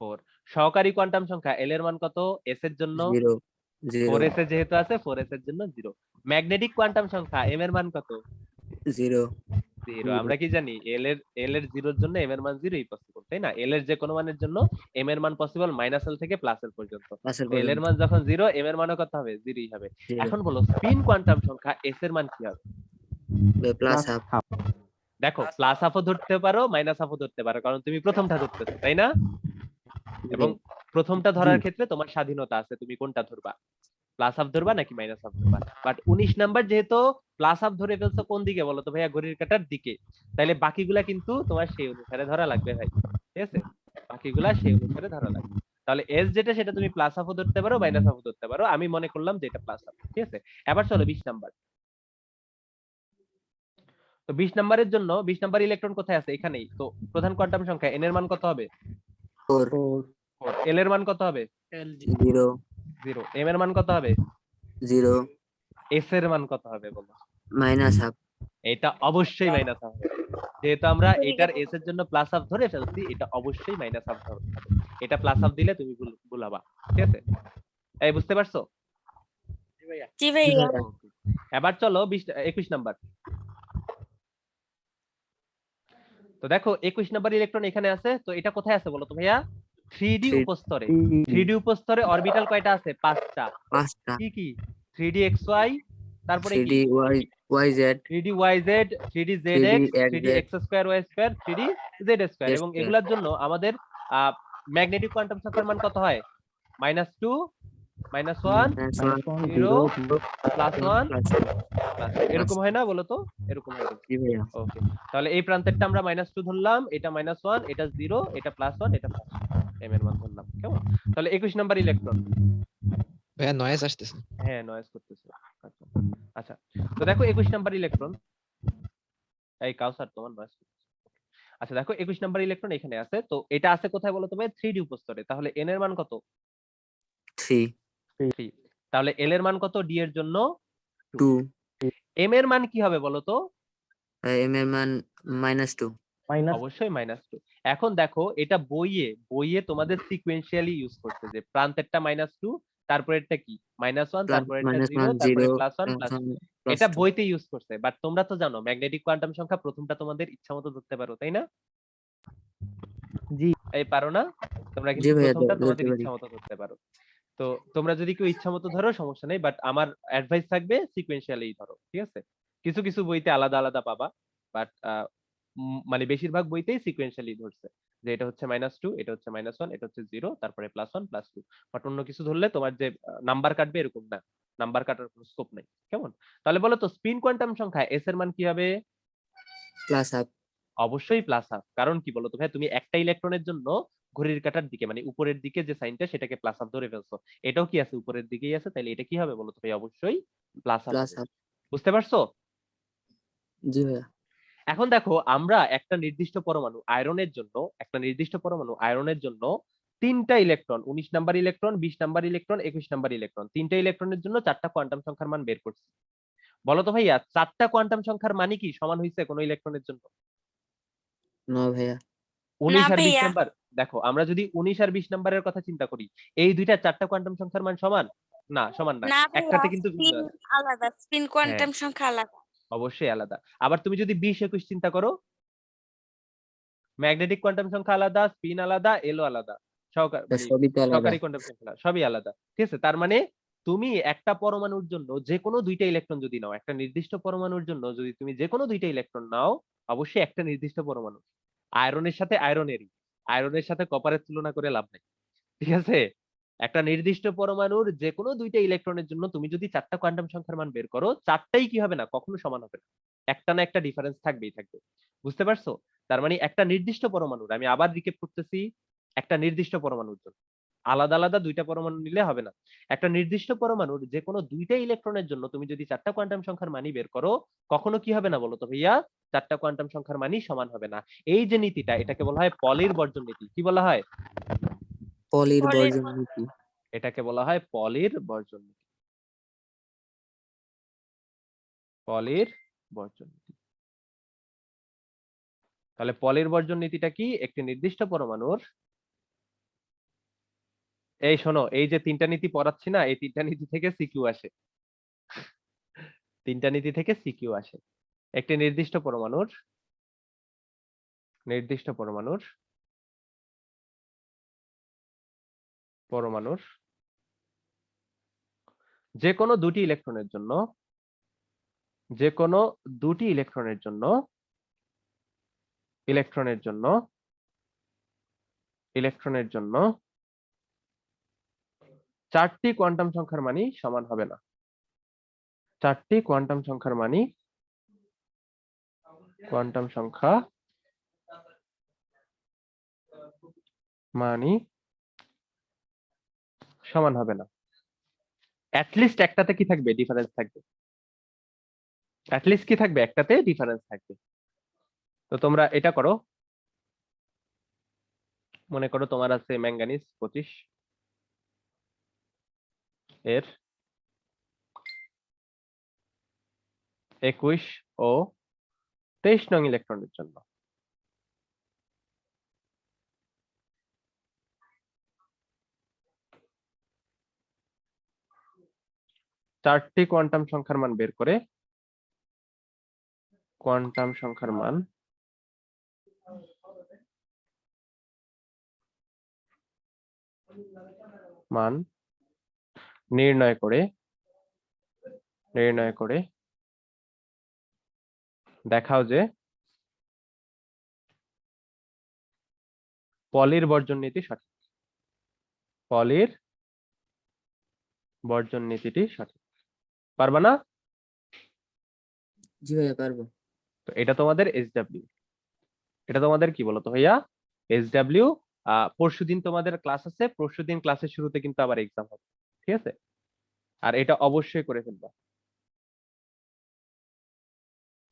4। সহকারী কোয়ান্টাম সংখ্যা l এর মান কত s এর জন্য? 0 0 4s এ যেহেতু আছে 4s এর জন্য 0। ম্যাগনেটিক কোয়ান্টাম সংখ্যা m এর মান কত? 0 0। আমরা কি জানি l এর 0 এর জন্য m এর মান 0 ই পসিবল, তাই না? l এর যে কোনো মানের জন্য m এর মান পসিবল -l থেকে +l পর্যন্ত। পাশের l এর পর্যন্ত মান যখন 0, m এর মানও কত হবে? 0 ই হবে। 0 এখন বলো স্পিন কোয়ান্টাম সংখ্যা s এর মান কি হবে? Plus half. দেখো প্লাস হাফও ধরতে পারো মাইনাস হাফও ধরতে পারো, কারণ তুমি প্রথমটা ধরতেছো, তাই না? এবং প্রথমটা ধরার ক্ষেত্রে তোমার স্বাধীনতা আছে, তুমি কোনটা ধরবা, প্লাস হাফ ধরবা নাকি মাইনাস হাফ ধরবা। বাট 19 নাম্বার যেহেতু প্লাস হাফ ধরে ফেলছো, কোন দিকে বলো তো ভাইয়া? ঘড়ির কাঁটার দিকে। তাইলে বাকিগুলা কিন্তু তোমার সেই অনুসারে ধরা লাগবে ভাই, ঠিক আছে? বাকিগুলা সেই অনুসারে ধরা লাগবে। তাহলে এস যেটা সেটা তুমি প্লাস হাফও ধরতে পারো মাইনাস হাফও ধরতে পারো, আমি মনে করলাম যে এটা প্লাস হাফ, ঠিক আছে? এবার চলো 20 নাম্বার। তো 20 নাম্বারের জন্য 20 নাম্বার ইলেকট্রন কোথায় আছে? এখানেই তো। প্রধান কোয়ান্টাম সংখ্যা n এর মান কত হবে? 4 4। l এর মান কত হবে? 0 0। m এর মান কত হবে? 0 s এর মান কত হবে বলো? Minus half. এটা অবশ্যই মাইনাস হাফ হবে, যেহেতু আমরা এটার s এর জন্য প্লাস হাফ ধরে ফেলছি, এটা অবশ্যই মাইনাস হাফ হবে। এটা প্লাস হাফ দিলে তুমি ভুলাবা, ঠিক আছে? এই বুঝতে পারছো? জি ভাইয়া। এবার চলো 21 নাম্বার। তো দেখো 21 নাম্বার ইলেকট্রন এখানে আছে, তো এটা কোথায় আছে বলো তো ভাইয়া? 3d উপস্তরে। 3d উপস্তরে অরবিটাল কয়টা আছে? 5টা। 5টা। কি কি? 3d xy, তারপরে 3D কি? YZ 3d yz, 3d zx, 3d x square y square, 3d z square. এবং এগুলোর জন্য আমাদের ম্যাগনেটিক কোয়ান্টাম সংখ্যার মান কত হয়? -2, -1, 0, +1, এরকম হয় না বলো তো? এরকম হয়। জি ভাইয়া। ওকে, তাহলে এই প্রান্তেরটা আমরা -2 ধরলাম, এটা -1, এটা 0, এটা +1, এটা +1, m এর মান ধরলাম। কেমন? তাহলে 21 নাম্বার ইলেকট্রন, ভাইয়া নয়েজ আসতেছে। হ্যাঁ নয়েজ করতেছে। আচ্ছা আচ্ছা, তো দেখো 21 নাম্বার ইলেকট্রন, এই কাউসার তোমার নয়েজ। আচ্ছা দেখো 21 নাম্বার ইলেকট্রন এখানে আছে, তো এটা আছে কোথায় বলো তুমি? 3d উপস্তরে। তাহলে n এর মান কত? 3 3। তাহলে l এর মান কত? d এর জন্য 2। 2 m এর মান কি হবে বলো তো? m এর মান -2 মাইনাস অবশ্যই -2। এখন দেখো এটা বইয়ে বইয়ে তোমাদের সিকোয়েন্সিয়ালি ইউজ করছে, যে প্রান্তেরটা -2, তারপরেরটা কি -1, তারপরেরটা 0, -1 তারপরে 0 +1 +2। এটা বইতে ইউজ করছে, বাট তোমরা তো জানো ম্যাগনেটিক কোয়ান্টাম সংখ্যা প্রথমটা তোমাদের ইচ্ছা মতো ধরতে পারো, তাই না? জি। এই পারো না? তোমরা জি কিন্তু ভাইয়া প্রথমটা ধরতে তোমাদের পারি। ইচ্ছা মতো ধরতে পারো। তো তোমরা যদি কেউ ইচ্ছা মতো ধরো সমস্যা নেই, বাট আমার অ্যাডভাইস থাকবে সিকোয়েন্সিয়ালি ধরো, ঠিক আছে? কিছু কিছু বইতে আলাদা আলাদা পাবা, বাট মানে বেশিরভাগ বইতেই সিকোয়েন্সিয়ালি ধরছে, যে এটা হচ্ছে -2, এটা হচ্ছে -1, এটা হচ্ছে 0, তারপরে +1 +2। বাট অন্য কিছু ধরলে তোমার যে নাম্বার কাটবে এরকম না, নাম্বার কাটার কোনো স্কোপ নাই। কেমন? তাহলে বলো তো স্পিন কোয়ান্টাম সংখ্যা এস এর মান কি হবে? +1 অবশ্যই +1/2। কারণ কি বলতো ভাই, তুমি একটা ইলেকট্রনের জন্য ঘড়ির কাঁটার দিকে মানে উপরের দিকে যে সাইনটা সেটাকে +1/2 ধরে ফেলছো, এটাও কি আছে? উপরের দিকেই আছে, তাহলে এটা কি হবে বলতো ভাই? অবশ্যই +1/2 হবে। +1 বুঝতে পারছো? জি ভাইয়া। এখন দেখো আমরা একটা নির্দিষ্ট পরমাণু আয়রনের জন্য, একটা নির্দিষ্ট পরমাণু আয়রনের জন্য তিনটা electron, 19 number electron, 20 number electron, 21 number electron, তিনটা ইলেকট্রনের জন্য চারটা কোয়ান্টাম সংখ্যার মান বের করছি। বলো তো ভাইয়া চারটা কোয়ান্টাম সংখ্যার মানই কি সমান হয়েছে কোনো ইলেকট্রনের জন্য? না ভাইয়া। 19 আর 20 ভাইয়া, নাম্বার, দেখো আমরা যদি 19 আর 20 নাম্বারের কথা চিন্তা করি, এই দুইটা চারটা কোয়ান্টাম সংখ্যার মান সমান? না, সমান না। না ভাইয়া, একটাতে কিন্তু ভিন্ন স্পিন আছে। আলাদা, স্পিন হ্যাঁ কোয়ান্টাম সংখ্যা আলাদা। অবশ্যই আলাদা। আবার তুমি যদি 20-21 চিন্তা করো, ম্যাগনেটিক কোয়ান্টাম সংখ্যা আলাদা, স্পিন আলাদা, এলো আলাদা, তা সবই তো আলাদা। সহকারী কোয়ান্টাম সংখ্যা আলাদা, সবই আলাদা। ঠিক আছে? তার মানে তুমি একটা পরমাণুর জন্য যে কোনো দুইটা ইলেকট্রন যদি নাও, একটা নির্দিষ্ট পরমাণুর জন্য যদি তুমি যে কোনো দুইটা ইলেকট্রন নাও, অবশ্যই একটা নির্দিষ্ট পরমাণু। আয়রনের সাথে আয়রনেরই, আয়রনের সাথে কপারের তুলনা করে লাভ নাই। ঠিক আছে? একটা নির্দিষ্ট পরমাণুর যে কোনো দুইটা ইলেকট্রনের জন্য তুমি যদি চারটা কোয়ান্টাম সংখ্যার মান বের করো, চারটাই কি হবে না? কখনো সমান হবে না। একটা না একটা ডিফারেন্স থাকবেই থাকবে। বুঝতে পারছো? তার মানে একটা নির্দিষ্ট পরমাণুর, আমি আবার রিক্যাপ করতেছি, একটা নির্দিষ্ট পরমাণুর জন্য আলাদা আলাদা দুইটা পরমাণু নিলে হবে না। একটা নির্দিষ্ট পরমাণুর যে কোনো দুইটা ইলেকট্রনের জন্য তুমি যদি চারটা কোয়ান্টাম সংখ্যার মানই বের করো, কখনো কি হবে না বলো তো ভাইয়া? চারটা কোয়ান্টাম সংখ্যার মানই সমান হবে না। এই যে নীতিটা, এটাকে বলা হয় পলির বর্জন নীতি। কি বলা হয়? পলির পলির বর্জন নীতি। এটাকে বলা হয় পলির বর্জন নীতি। পলির বর্জন নীতি। তাহলে পলির বর্জন নীতিটা কি? একটি নির্দিষ্ট পরমাণুর, এই শোনো, এই যে তিনটা নীতি পড়াচ্ছি না, এই তিনটা নীতি থেকে সিকিউ আসে, তিনটা নীতি থেকে সিকিউ আসে। একটি নির্দিষ্ট পরমাণুর, নির্দিষ্ট পরমাণুর, পরমাণুর যে কোনো দুটি ইলেকট্রনের জন্য, যে কোনো দুটি ইলেকট্রনের জন্য, ইলেকট্রনের জন্য, ইলেকট্রনের জন্য চারটি কোয়ান্টাম সংখ্যার মানই সমান হবে না। চারটি কোয়ান্টাম সংখ্যার মানই, কোয়ান্টাম সংখ্যা মানই সমান হবে না। অ্যাটলিস্ট একটাতে কি থাকবে? ডিফারেন্স থাকবে। অ্যাটলিস্ট কি থাকবে? একটাতে ডিফারেন্স থাকবে। তো তোমরা এটা করো, মনে করো তোমার আছে ম্যাঙ্গানিজ 25 এর 21 ও 23 নং ইলেকট্রনের জন্য চারটি কোয়ান্টাম সংখ্যার মান বের করে, কোয়ান্টাম সংখ্যার মান মান নির্ণয় করে, নির্ণয় করে দেখাও যে পলির বর্জন নীতি সঠিক। পলির বর্জন নীতিটি সঠিক। পারবা না? জি ভাইয়া পারবো। তো এটা তোমাদের SW, এটা তোমাদের কি বলতো ভাইয়া? SW। পরশুদিন তোমাদের ক্লাস আছে, পরশুদিন ক্লাসের শুরুতে কিন্তু আবার এক্সাম হবে। ঠিক আছে? আর এটা অবশ্যই করে ফেলবা।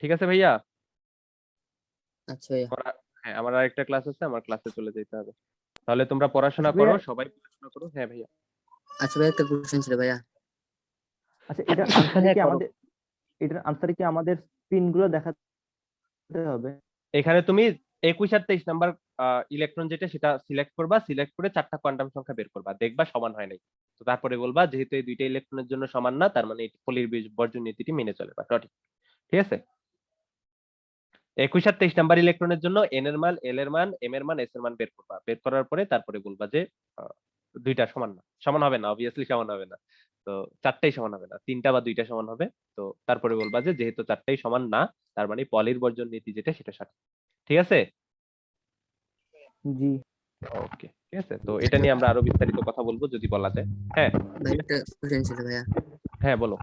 ঠিক আছে ভাইয়া? আচ্ছা ভাইয়া। হ্যাঁ, আমার আরেকটা ক্লাস আছে, আমার ক্লাসে চলে যেতে হবে। তাহলে তোমরা পড়াশোনা আচ্ছা করো, ভাইয়া, সবাই পড়াশোনা করো। হ্যাঁ ভাইয়া। আচ্ছা ভাইয়া, একটা কোশ্চেন ছিল ভাইয়া। আচ্ছা এটার আনসারে হ্যাঁ, কি করো। আমাদের স্পিন গুলো দেখাতে হবে? এখানে তুমি 21 আর 23 নাম্বার ইলেকট্রন যেটা সেটা সিলেক্ট করবা, সিলেক্ট করে 4টা কোয়ান্টাম সংখ্যা বের করবা, দেখবা সমান হয় নাই। তো তারপরে বলবা যেহেতু এই দুইটা ইলেকট্রনের জন্য সমান না, তার মানে এই পলির বর্জন নীতিটি মেনে চলে বা সঠিক। ঠিক আছে? 21 আর 23 নাম্বার ইলেকট্রনের জন্য এন এর মান, এল এর মান, এম এর মান, এস এর মান বের করবা। বের করার পরে তারপরে বলবা যে দুইটা সমান না, সমান হবে না, অবভিয়াসলি সমান হবে না। তো 4টাই সমান হবে না, 3টা বা 2টা সমান হবে। তো তারপরে বলবা যে যেহেতু 4টাই সমান না, তার মানে পলির বর্জন নীতি যেটা সেটা সঠিক। ঠিক আছে? জি। ওকে, ঠিক আছে। তো এটা নিয়ে আমরা আরো বিস্তারিত কথা বলবো যদি বলা যায়। হ্যাঁ ভাইয়া একটা কোশ্চেন ছিল ভাইয়া। হ্যাঁ বলো।